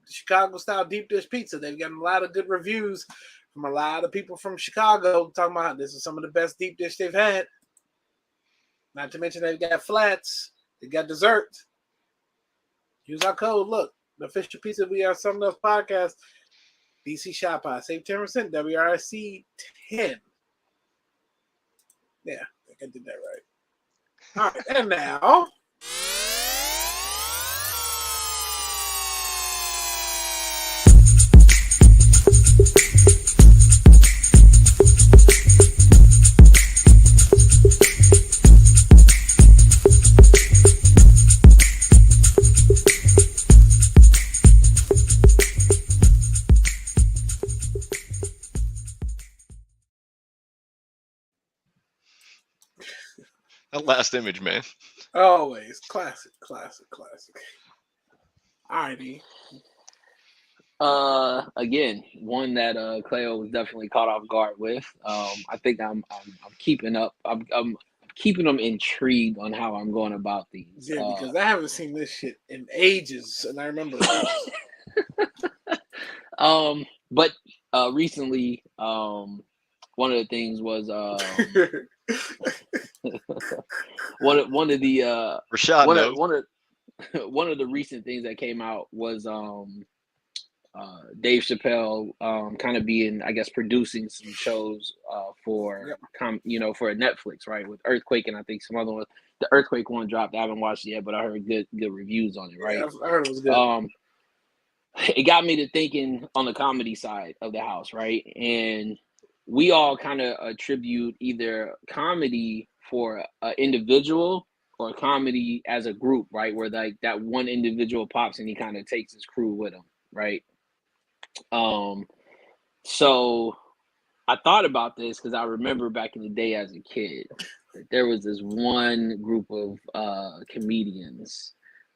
Chicago style deep dish pizza. They've gotten a lot of good reviews from a lot of people from Chicago talking about this is some of the best deep dish they've had. Not to mention they've got flats. They got dessert. Use our code. Look, the official pizza we are Something Else podcast. DC Shop Save 10%. WRC 10. Yeah, I think I did that right. All right, and now. That last image, man. Always. Classic. Alrighty. Again, one that Cleo was definitely caught off guard with. I think I'm keeping up. I'm keeping them intrigued on how I'm going about these. Yeah, because I haven't seen this shit in ages, and I remember. But recently, one of the things was one of the Rashad one of the recent things that came out was Dave Chappelle kind of being, I guess, producing some shows for for Netflix, right, with Earthquake, and I think some other ones. The Earthquake one dropped. I haven't watched it yet, but I heard good reviews on it, right? Yeah, I heard it was good. It got me to thinking on the comedy side of the house, right? And we all kind of attribute either comedy for an individual or comedy as a group, right? Where like that one individual pops and he kind of takes his crew with him, right? So I thought about this because I remember back in the day as a kid that there was this one group of comedians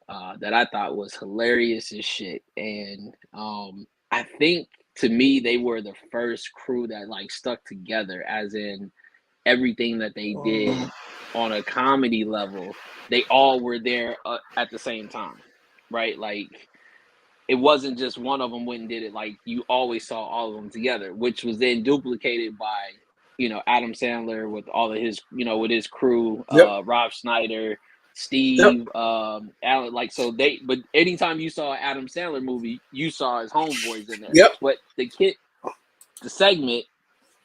that I thought was hilarious as shit, and I think to me they were the first crew that like stuck together, as in everything that they did on a comedy level, they all were there at the same time, right? Like it wasn't just one of them went and did it. Like you always saw all of them together, which was then duplicated by, Adam Sandler with all of his, with his crew, Yep. Rob Schneider, Yep. Steve, Alan. Like so but anytime you saw an Adam Sandler movie, you saw his homeboys in there. Yep. But the segment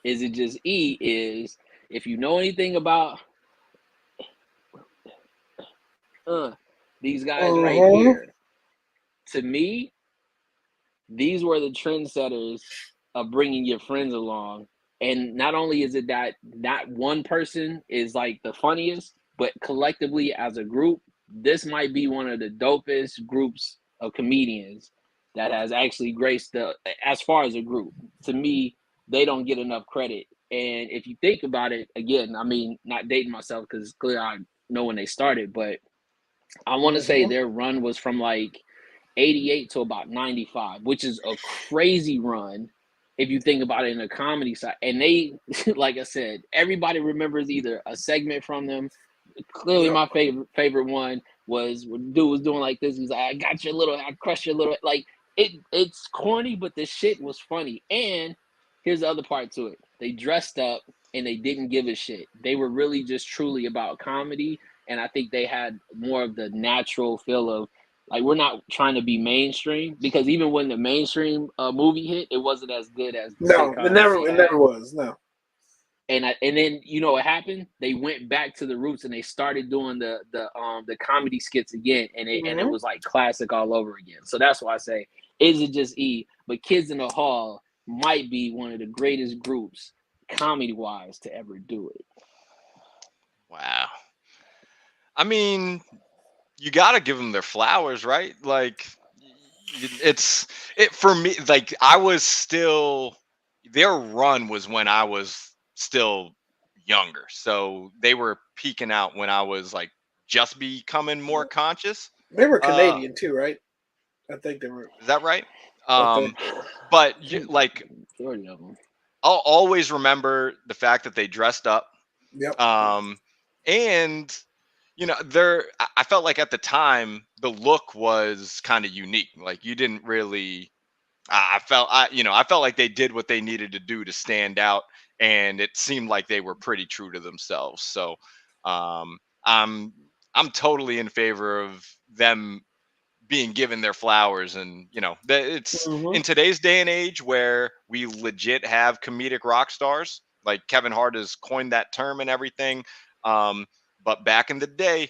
is it just is if you know anything about these guys right here, to me, these were the trendsetters of bringing your friends along. And not only is it that not one person is like the funniest, but collectively as a group, this might be one of the dopest groups of comedians that has actually graced as far as a group. To me, they don't get enough credit. And if you think about it, again, I mean, not dating myself because clearly I know when they started, but I want to say their run was from like 88 to about 95, which is a crazy run if you think about it in a comedy side. And they, like I said, everybody remembers either a segment from them. Clearly, my favorite one was when dude was doing like this. He's like, I crushed your little. Like it's corny, but the shit was funny. And here's the other part to it: they dressed up and they didn't give a shit. They were really just truly about comedy, and I think they had more of the natural feel of like we're not trying to be mainstream, because even when the mainstream movie hit, it wasn't as good as the No, sitcoms it never had. was. No. And then what happened? They went back to the roots and they started doing the comedy skits again, and it was like classic all over again. So that's why I say, is it just But Kids in the Hall might be one of the greatest groups comedy wise to ever do it. Wow. I mean, you got to give them their flowers, right? Like for me, like I was still, their run was when I was still younger. So they were peaking out when I was like just becoming more conscious. They were Canadian too, right? I think they were. Is that right? Okay. But like, Majority of them. I'll always remember the fact that they dressed up. Yep. And I felt like at the time the look was kind of unique. Like you didn't really, I felt like they did what they needed to do to stand out, and it seemed like they were pretty true to themselves. So um, I'm totally in favor of them being given their flowers. And it's in today's day and age where we legit have comedic rock stars, like Kevin Hart has coined that term and everything. But back in the day,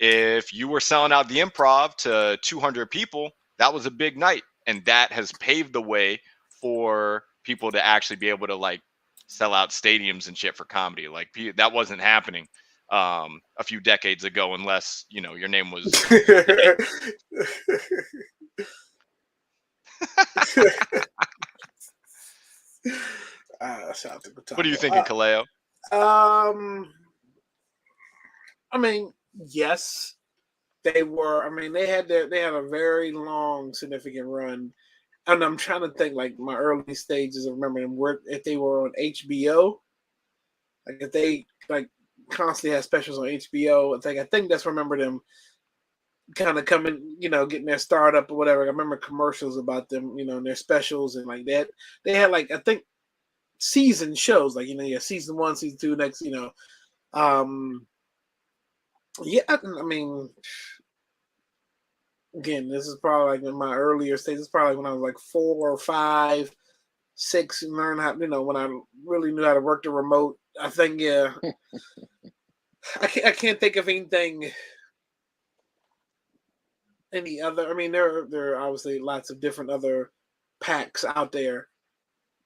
if you were selling out the Improv to 200 people, that was a big night, and that has paved the way for people to actually be able to like sell out stadiums and shit for comedy. Like that wasn't happening a few decades ago, unless your name was Shout out to Gustavo. What are you thinking, Kaleo? I mean, yes, they were. I mean, they had a very long, significant run, and I'm trying to think like my early stages of remembering if they were on HBO, like if they like constantly had specials on HBO. I think that's remember them kind of coming, getting their startup or whatever. I remember commercials about them, and their specials and like that. They had like I think season shows, like season 1, season 2, next, yeah. I mean, again, this is probably like in my earlier stages. It's probably when I was like 4 or 5, 6, and learn how, when I really knew how to work the remote. I think, yeah. I can't think of anything. Any other? I mean, there are obviously lots of different other packs out there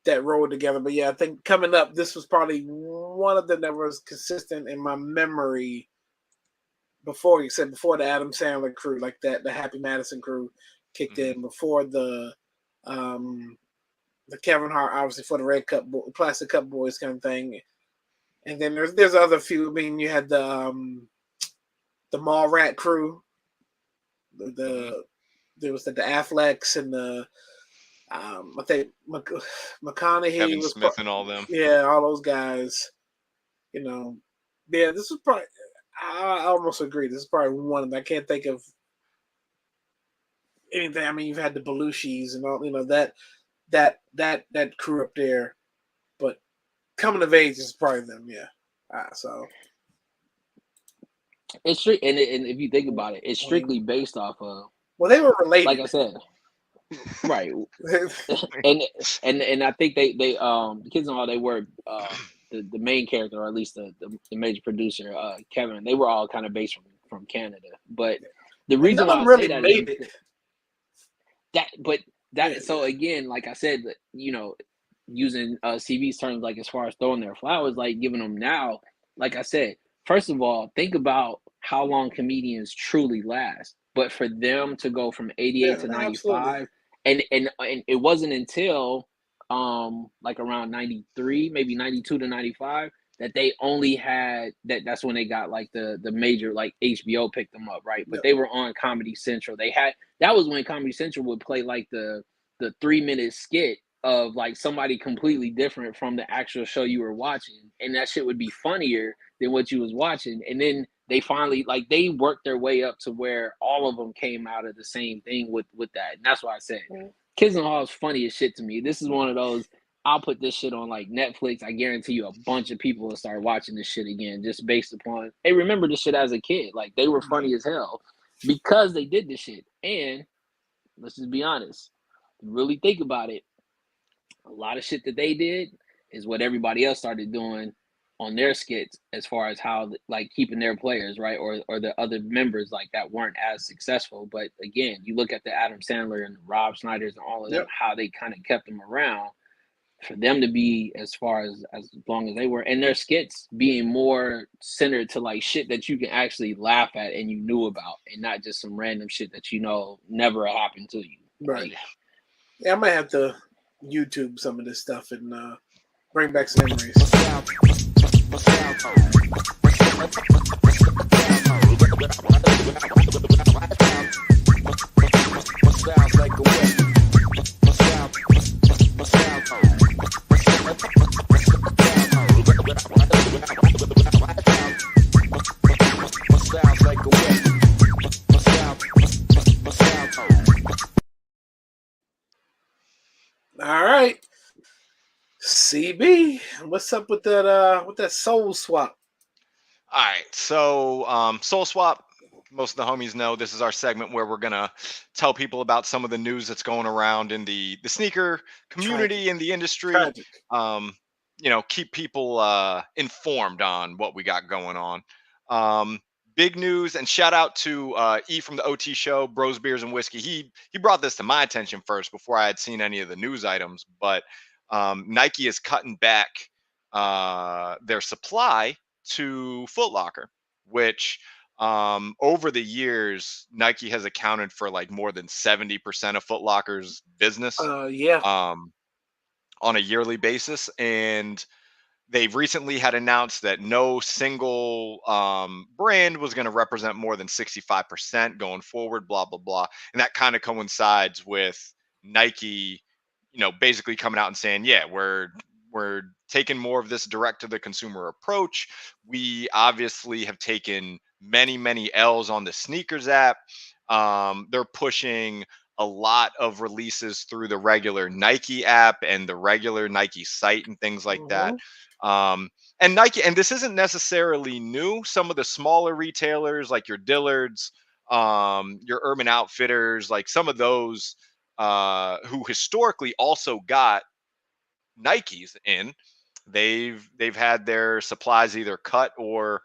that rolled together. But yeah, I think coming up, this was probably one of them that was consistent in my memory before the Adam Sandler crew, like that, the Happy Madison crew kicked in, before the the Kevin Hart, obviously for the Red Cup, Plastic Cup Boys kind of thing. And then there's other few. I mean, you had the Mall Rat crew. There was the Afflecks and the I think McConaughey Kevin was Smith and all them. yeah, all those guys. You know, yeah, this was probably. I almost agree. This is probably one of them. I can't think of anything. I mean, you've had the Belushis and all. You know that crew up there, but coming of age is probably them. Yeah. So It's and if you think about it, it's strictly based off of. Well, they were related. Like I said, right. and I think they the Kids and all, they were the main character, or at least the major producer, Kevin. They were all kind of based from Canada, but the reason why I really say that made is it. that so again, like I said, you know, using CV's terms, like as far as throwing their flowers, like giving them now, like I said, first of all, think about how long comedians truly last. But for them to go from 88 to 95, and it wasn't until like around 93, maybe 92 to 95, that they only had that's when they got like the major, like HBO picked them up, right? But they were on Comedy Central. That was when Comedy Central would play like the 3-minute skit of like somebody completely different from the actual show you were watching, and that shit would be funnier than what you was watching. And then they finally, like, they worked their way up to where all of them came out of the same thing with that. And that's why I said Kids in the Hall is funny as shit to me. This is one of those, I'll put this shit on like Netflix. I guarantee you a bunch of people will start watching this shit again just based upon they remember this shit as a kid. Like, they were funny as hell because they did this shit. And let's just be honest, really think about it, a lot of shit that they did is what everybody else started doing on their skits, as far as how, like, keeping their players, right, or the other members like that weren't as successful. But again, you look at the Adam Sandler and the Rob Schneiders and all of them, how they kind of kept them around for them to be as far as long as they were, and their skits being more centered to like shit that you can actually laugh at and you knew about, and not just some random shit that you know never happened to you. Right. Like, yeah, I might have to YouTube some of this stuff and bring back some memories. All right, CB, what's up with that soul swap? All right, so soul swap. Most of the homies know this is our segment where we're gonna tell people about some of the news that's going around in the sneaker community and the industry. You know, keep people informed on what we got going on. Big news, and shout out to E from the OT show, Bros Beers and Whiskey. He brought this to my attention first before I had seen any of the news items. But Nike is cutting back their supply to Foot Locker, which over the years Nike has accounted for like more than 70% of Foot Locker's business on a yearly basis. And they've recently had announced that no single brand was going to represent more than 65% going forward, blah, blah, blah. And that kind of coincides with Nike, you know, basically coming out and saying, yeah, we're taking more of this direct to the consumer approach. We obviously have taken many L's on the sneakers app. They're pushing a lot of releases through the regular Nike app and the regular Nike site and things like that. And Nike, and this isn't necessarily new. Some of the smaller retailers like your Dillard's, your Urban Outfitters, like some of those who historically also got Nikes in, they've had their supplies either cut or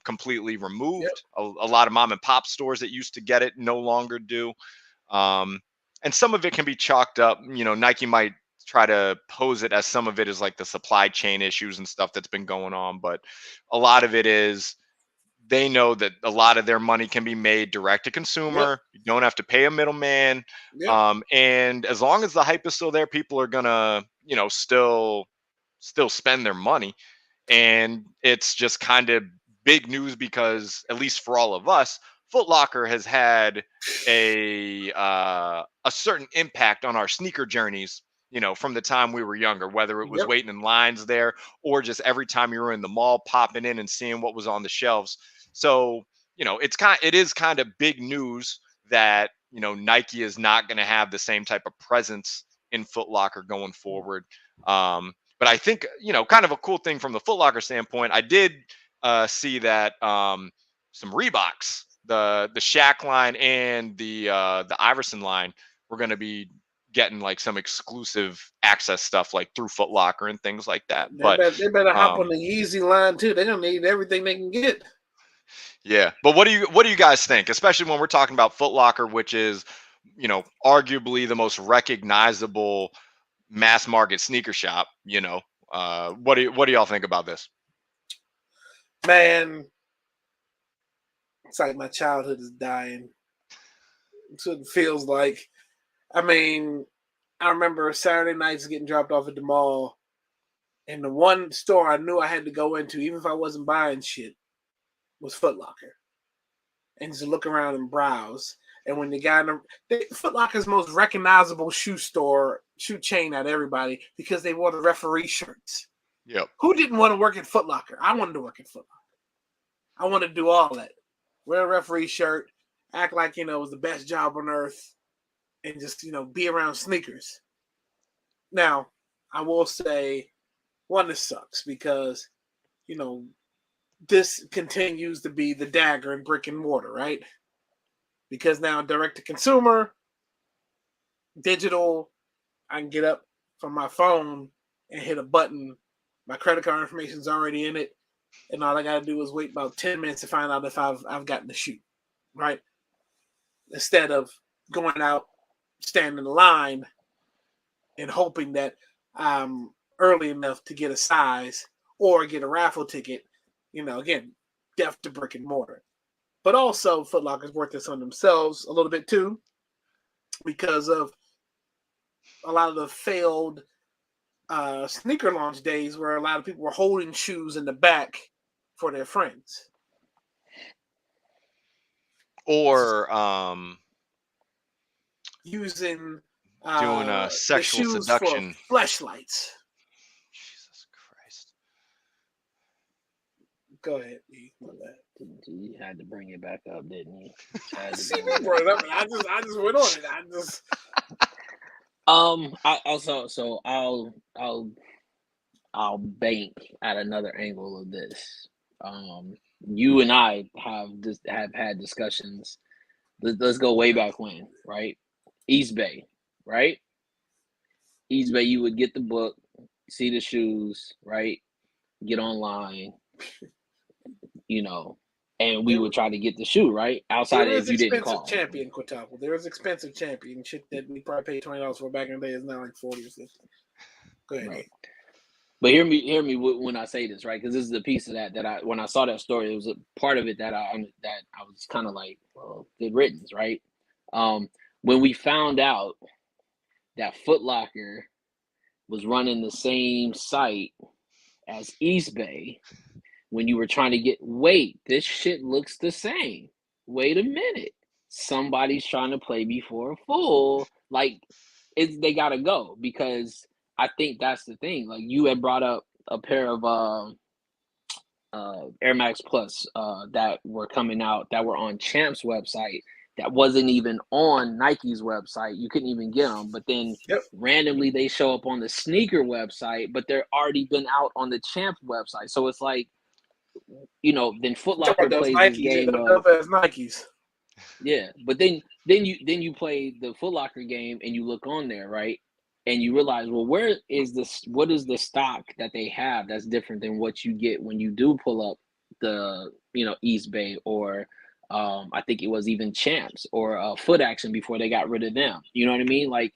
completely removed. A lot of mom and pop stores that used to get it no longer do. And some of it can be chalked up, you know, Nike might try to pose it as some of it is like the supply chain issues and stuff that's been going on, but a lot of it is they know that a lot of their money can be made direct to consumer. Yep. You don't have to pay a middleman. Yep. And as long as the hype is still there, people are gonna, still spend their money. And it's just kind of big news because, at least for all of us, Foot Locker has had a certain impact on our sneaker journeys, from the time we were younger, whether it was Yep. waiting in lines there or just every time you were in the mall popping in and seeing what was on the shelves. So, it is kind of big news that, Nike is not going to have the same type of presence in Foot Locker going forward. But I think, kind of a cool thing from the Foot Locker standpoint, I did see that some Reeboks, the Shaq line and the Iverson line, were going to be getting like some exclusive access stuff like through Foot Locker and things like that. But They better hop on the Yeezy line too. They're gonna need everything they can get. yeah, but what do you guys think, especially when we're talking about Foot Locker, which is, arguably the most recognizable mass market sneaker shop? What do y'all think about this? Man, it's like my childhood is dying. That's what it feels like. I mean, I remember Saturday nights getting dropped off at the mall, and the one store I knew I had to go into, even if I wasn't buying shit, was Foot Locker. And just look around and browse. And when the guy Foot Locker's most recognizable shoe chain out of everybody, because they wore the referee shirts. Yep. Who didn't want to work at Foot Locker? I wanted to work at Foot Locker. I wanted to do all that. Wear a referee shirt, act like, it was the best job on earth, and just, be around sneakers. Now, I will say, one, this sucks because, this continues to be the dagger in brick and mortar, right? Because now direct to consumer, digital, I can get up from my phone and hit a button. My credit card information is already in it, and all I got to do is wait about 10 minutes to find out if I've gotten the shoe, right? Instead of going out, standing in line, and hoping that I'm early enough to get a size or get a raffle ticket. Again, death to brick and mortar. But also, Foot Locker's worth this on themselves a little bit too, because of a lot of the failed sneaker launch days where a lot of people were holding shoes in the back for their friends. Or using doing sexual the shoes seduction. for fleshlights. Jesus Christ. Go ahead. You had to bring it back up, didn't you? See, we brought it up, and I just went on it. I'll bank at another angle of this. You and I have had discussions. Let's go way back when, right? East Bay, right? East Bay, you would get the book, see the shoes, right? Get online, and we would try to get the shoe, right? Outside if you didn't call. Champion, Quintuple. There was expensive champion shit that we probably paid $20 for back in the day. It's now like 40 or 50. Go ahead. Right. But hear me when I say this, right? Because this is a piece of that when I saw that story, it was a part of it that I was kind of like, well, good riddance, right? When we found out that Foot Locker was running the same site as East Bay, when you were trying to wait, this shit looks the same. Wait a minute. Somebody's trying to play me for a fool. Like, they got to go, because I think that's the thing. Like, you had brought up a pair of Air Max Plus that were coming out, that were on Champ's website, that wasn't even on Nike's website. You couldn't even get them. But then randomly they show up on the sneaker website, but they're already been out on the Champ website. So it's like, then Foot Locker plays this game of Nikes. Yeah, but then you play the Foot Locker game and you look on there, right? And you realize, well, what is the stock that they have that's different than what you get when you do pull up the, East Bay, or I think it was even Champs or Foot Action before they got rid of them. You know what I mean? Like,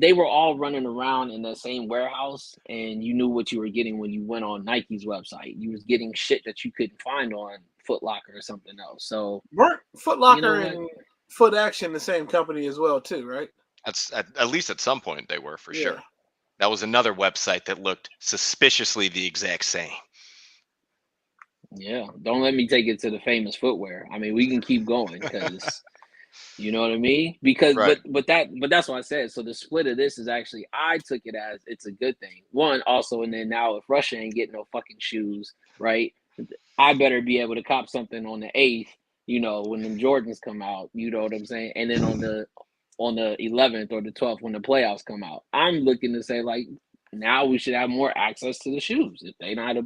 they were all running around in the same warehouse, and you knew what you were getting when you went on Nike's website. You was getting shit that you couldn't find on Foot Locker or something else. So weren't Foot you know Locker what? and Foot Action the same company as well too, right? That's at least at some point they were for Yeah. sure. That was another website that looked suspiciously the exact same. Yeah, don't let me take it to the famous footwear. I mean, we can keep going because you know what I mean. Because Right. but that's what I said. So the split of this is actually I took it as it's a good thing. One also, and then now if Russia ain't getting no fucking shoes, right? I better be able to cop something on the 8th. You know when them Jordans come out. You know what I'm saying? And then on the 11th or the 12th when the playoffs come out, I'm looking to say like now we should have more access to the shoes. If they not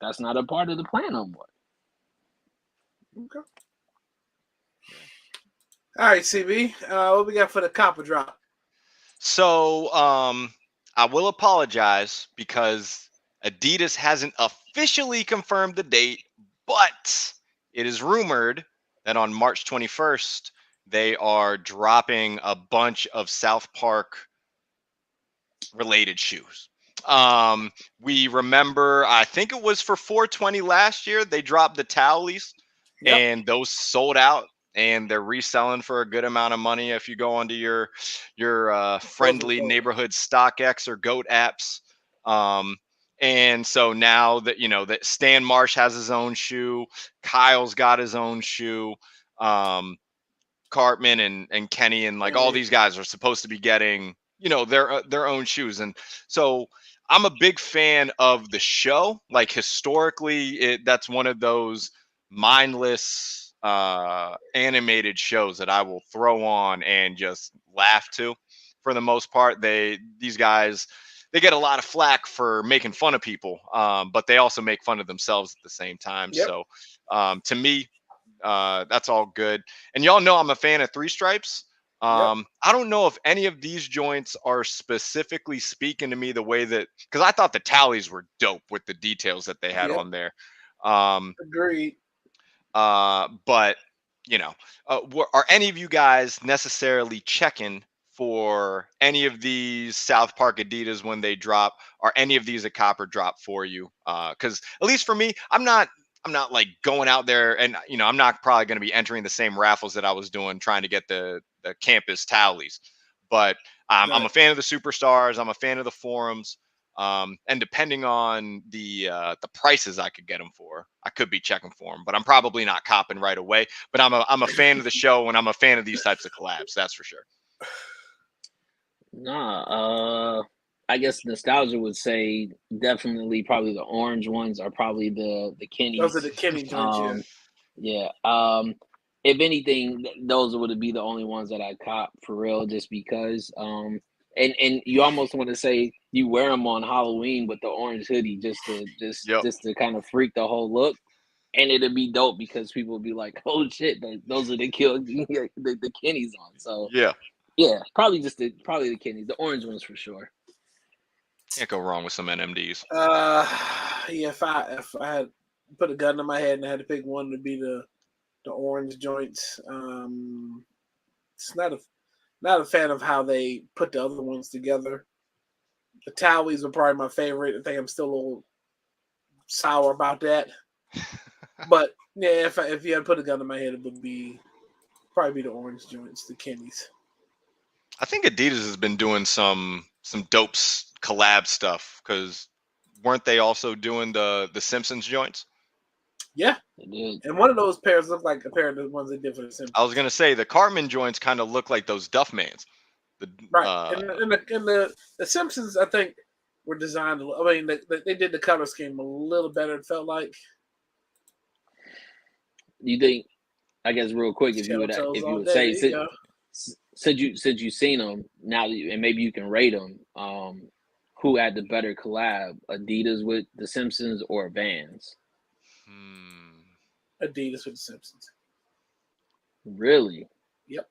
that's not a part of the plan no more. Okay. All right, CB. What we got for the copper drop? So I will apologize because Adidas hasn't officially confirmed the date, but it is rumored that on March 21st they are dropping a bunch of South Park related shoes. We remember, I think it was for 420 last year, they dropped the Towleys, Yep. and those sold out, and they're reselling for a good amount of money if you go onto your friendly Goat. neighborhood StockX or Goat apps. And so now that that Stan Marsh has his own shoe, Kyle's got his own shoe, Cartman and Kenny and like all these guys are supposed to be getting their own shoes. And so I'm a big fan of the show. Like historically, that's one of those mindless animated shows that I will throw on and just laugh to. For the most part, these guys, they get a lot of flack for making fun of people, but they also make fun of themselves at the same time. Yep. So to me, that's all good. And y'all know I'm a fan of Three Stripes. I don't know if any of these joints are specifically speaking to me the way that, because I thought the Towleys were dope with the details that they had on there. Agreed. But are any of you guys necessarily checking for any of these South Park Adidas when they drop? Are any of these a copper drop for you? Because at least for me, I'm not like going out there and I'm not probably going to be entering the same raffles that I was doing trying to get the campus Towleys. But I'm a fan of the Superstars. I'm a fan of the Forums. And depending on the prices I could get them for, I could be checking for them. But I'm probably not copping right away. But I'm a fan of the show, and I'm a fan of these types of collabs. That's for sure. Nah, I guess nostalgia would say definitely probably the orange ones are probably the Kenny's. Those are the Kenny joints. Yeah. If anything, those would be the only ones that I cop for real, just because. And you almost want to say you wear them on Halloween with the orange hoodie just to kind of freak the whole look, and it'd be dope because people would be like, "Oh shit, those are the Kenny's on." So yeah, probably the Kenny's, the orange ones for sure. Can't go wrong with some NMDs. Yeah. If I had put a gun in my head and I had to pick one to be the orange joints, it's not a fan of how they put the other ones together. The Towleys were probably my favorite. I think I'm still a little sour about that. But yeah, if you had put a gun in my head, it would probably be the orange joints, the Kenny's. I think Adidas has been doing some dope collab stuff, because weren't they also doing the Simpsons joints? Yeah, and one of those pairs looked like a pair of the ones they did for the Simpsons. I was gonna say the Cartman joints kind of look like those Duffmans. Right, and the Simpsons, I think, were designed. I mean, they did the color scheme a little better. It felt like. You think? I guess real quick, if you would say, since you've seen them now, and maybe you can rate them. Who had the better collab, Adidas with the Simpsons or Vans? Adidas with the Simpsons. Really? Yep.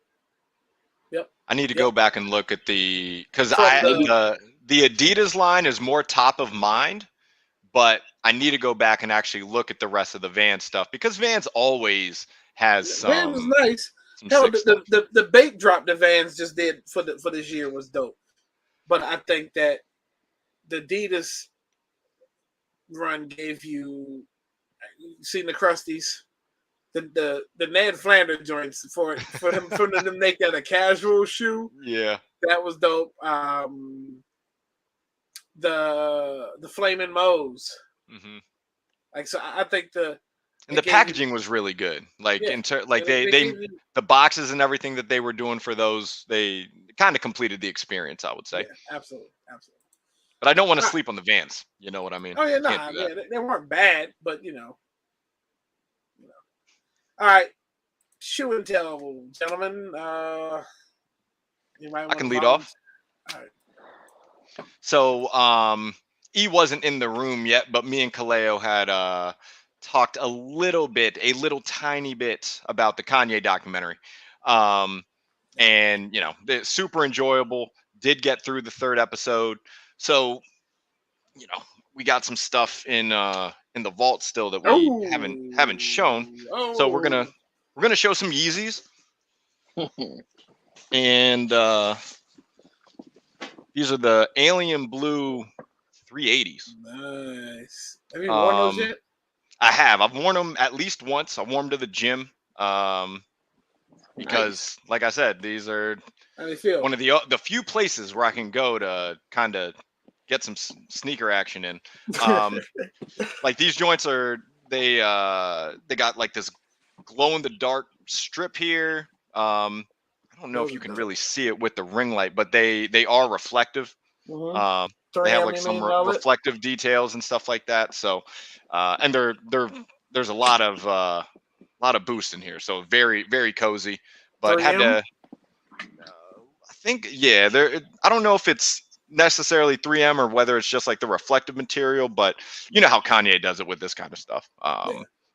I need to go back and look at because the Adidas line is more top of mind, but I need to go back and actually look at the rest of the Vans stuff, because Vans always has some. Vans was nice. Hell, the bait drop the Vans just did for this year was dope. But I think that the Adidas run gave you seen the Crusties, the Ned Flanders joints for them to make that a casual shoe. Yeah. That was dope. The Flaming Moes. Mm-hmm. Like, so I think and the packaging was really good. Like Yeah. like they the boxes and everything that they were doing for those, they kind of completed the experience, I would say. Yeah, absolutely. But I don't want to sleep on the Vans. You know what I mean? Oh yeah, Can't do that. yeah, they weren't bad, but you know. All right, shoe and tell, gentlemen. I can lead off. All right. So E wasn't in the room yet, but me and Kaleo had talked a little tiny bit about the Kanye documentary. And you know, it's super enjoyable. Did get through the 3rd episode. So, you know, we got some stuff in the vault still that we haven't shown. So we're gonna show some Yeezys. And these are the Alien Blue 380s. Nice. Have you worn those yet? I have. I've worn them at least once. I wore them to the gym. Because, like I said, these are one of the few places where I can go to kind of get some sneaker action in. Like these joints they got like this glow in the dark strip here. I don't know if you can really see it with the ring light, but they are reflective. They have like some reflective details and stuff like that. So, and there's a lot of boost in here. So very, very cozy, but 3M? had to, I think, yeah, I don't know if it's necessarily 3M or whether it's just like the reflective material, but you know how Kanye does it with this kind of stuff.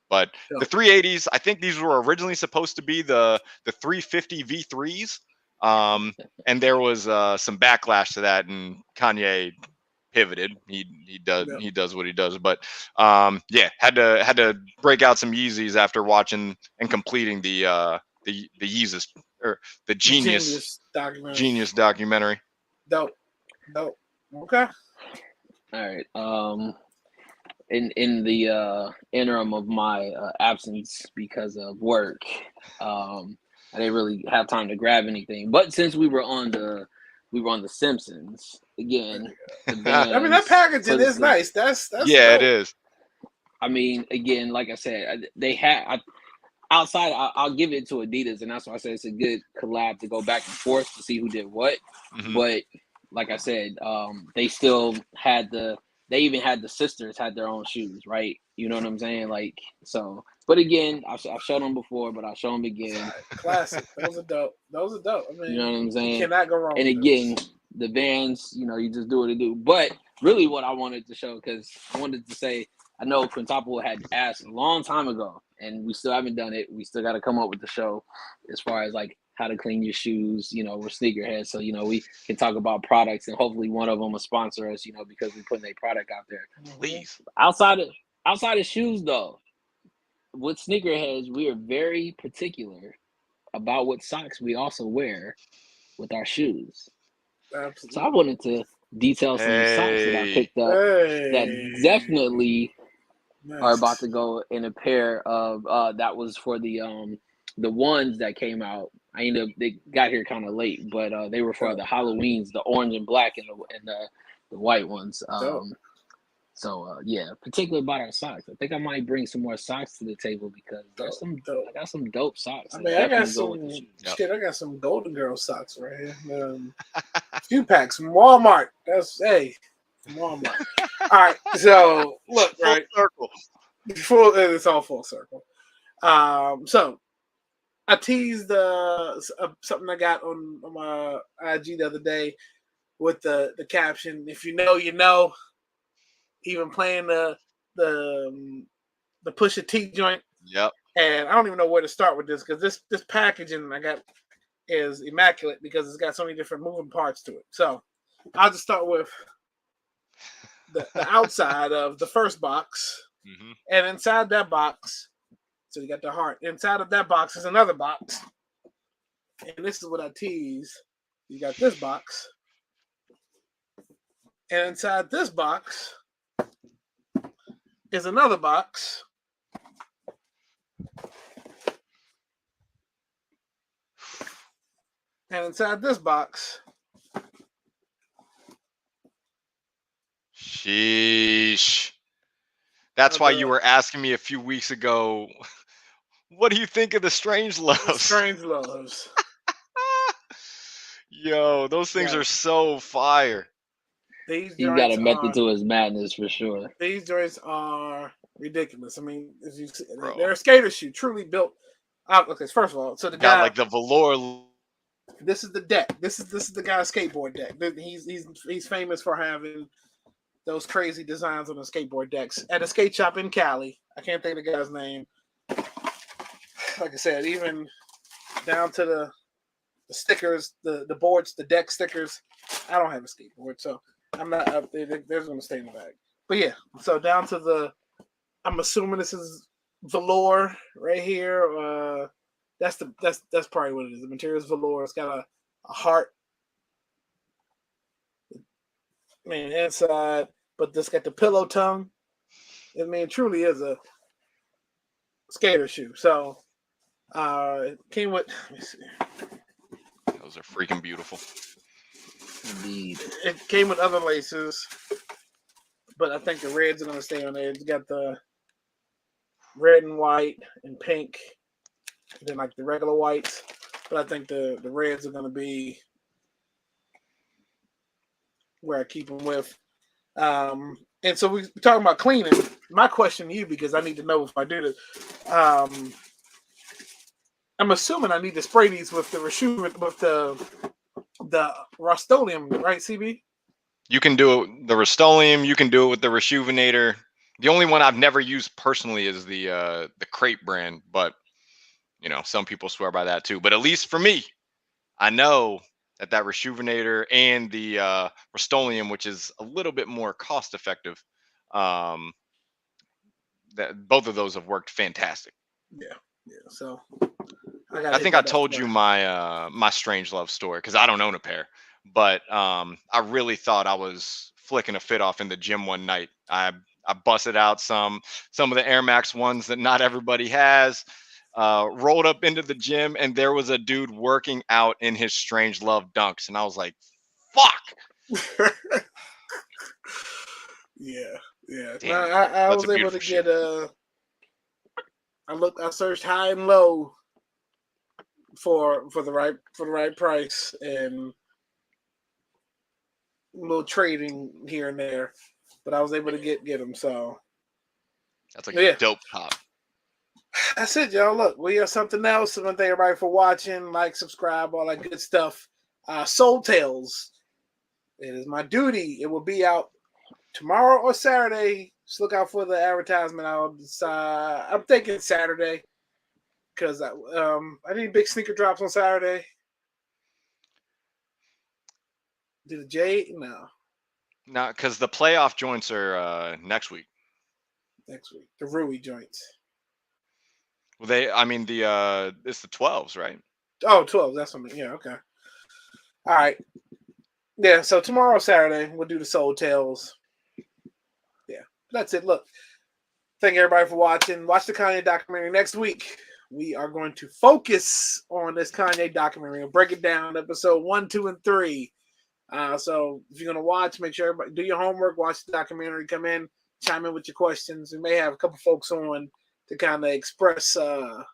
But the 380s, I think these were originally supposed to be the 350 V3s. And there was some backlash to that, and Kanye pivoted. He does what he does. But yeah, had to break out some Yeezys after watching and completing the Yeezus or the Genius documentary. Dope. Okay. All right. In the interim of my absence because of work, I didn't really have time to grab anything. But since we were on the Simpsons again, I mean, that packaging is nice. That's yeah, dope. it is. I mean, again, like I said, they had outside. I'll give it to Adidas, and that's why I said it's a good collab to go back and forth to see who did what. Mm-hmm. But like I said, they still had they even had the sisters had their own shoes, right? You know what I'm saying? Like, so, but again, I've showed them before, but I'll show them again. Classic. Those are dope. I mean, you know what I'm saying? You cannot go wrong. And again, the Vans, you know, you just do what you do. But really what I wanted to show, because I wanted to say, I know Quintuple had asked a long time ago, and we still haven't done it. We still got to come up with the show as far as like how to clean your shoes. You know, we're sneakerheads, so you know we can talk about products, and hopefully one of them will sponsor us. You know, because we're putting a product out there. Please. Outside of shoes, though, with sneakerheads, we are very particular about what socks we also wear with our shoes. Absolutely. So I wanted to detail some socks that I picked up that definitely are about to go in a pair of that was for the ones that came out. They got here kind of late, but they were for the Halloweens, the orange and black and the white ones. So yeah, particularly about our socks. I think I might bring some more socks to the table because I got some dope socks. I mean, I got some Golden Girl socks right here. A few packs from Walmart. Walmart. All right, so look, right, it's all full circle. So I teased something I got on my IG the other day with the caption, "If you know, you know." Even playing the Pusha T joint. Yep. And I don't even know where to start with this because this packaging I got is immaculate because it's got so many different moving parts to it. So I'll just start with the outside of the first box. Mm-hmm. And inside that box, so you got the heart. Inside of that box is another box. And this is what I tease. You got this box. And inside this box is another box. And inside this box, sheesh. That's why you were asking me a few weeks ago, what do you think of the Strange Loves? Strange Loves. Yo, those things are so fire. He's got a method to his madness for sure. These joints are ridiculous. I mean, as you see, they're a skater shoe, truly built. Okay, first of all, so the guy got like the velour. This is the deck. This is the guy's skateboard deck. He's famous for having those crazy designs on the skateboard decks at a skate shop in Cali. I can't think of the guy's name. Like I said, even down to the stickers, the boards, the deck stickers. I don't have a skateboard, so I'm not up there. They're going to stay in the bag. But yeah, so down to the, I'm assuming this is velour right here. That's probably what it is. The material is velour. It's got a heart, man, inside, but this got the pillow tongue. I mean, it truly is a skater shoe. So it came with. Let me see. Those are freaking beautiful. Indeed. It came with other laces, but I think the reds are going to stay on there. It's got the red and white and pink, and then like the regular whites. But I think the reds are going to be where I keep them with. And so we're talking about cleaning. My question to you, because I need to know if I do this. I'm assuming I need to spray these with the Rust-Oleum, right, CB? You can do it the Rust-Oleum. You can do it with the Rejuvenator. The only one I've never used personally is the Crepe brand, but you know, some people swear by that too. But at least for me, I know that Rejuvenator and the Rust-Oleum, which is a little bit more cost effective, that both of those have worked fantastic. Yeah. So I think I told you my my Strangelove story because I don't own a pair, but I really thought I was flicking a fit off in the gym one night. I busted out some of the Air Max ones that not everybody has. Rolled up into the gym and there was a dude working out in his Strangelove dunks, and I was like, "Fuck." Yeah. Damn, I was able to get I searched high and low for the right price, and a little trading here and there, but I was able to get them. So that's like a dope top. That's it, y'all. Look, we have something else. I want to thank everybody for watching. Like, subscribe, all that good stuff. Soul Tales. It is my duty. It will be out tomorrow or Saturday. Just look out for the advertisement. I'm thinking Saturday because I need big sneaker drops on Saturday. Do the J? No, because the playoff joints are next week. Next week, the Rui joints. Well, it's the 12s, right? Oh, 12. That's what I mean. Yeah, okay. All right. Yeah, so tomorrow, Saturday, we'll do the Soul Tales. Yeah, that's it. Look, thank everybody for watching. Watch the Kanye documentary next week. We are going to focus on this Kanye documentary and break it down, episode 1, 2, and 3. So if you're going to watch, make sure everybody do your homework, watch the documentary, come in, chime in with your questions. We may have a couple folks on to kind of express how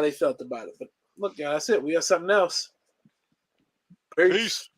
they felt about it. But look, y'all, that's it. We have something else. Peace.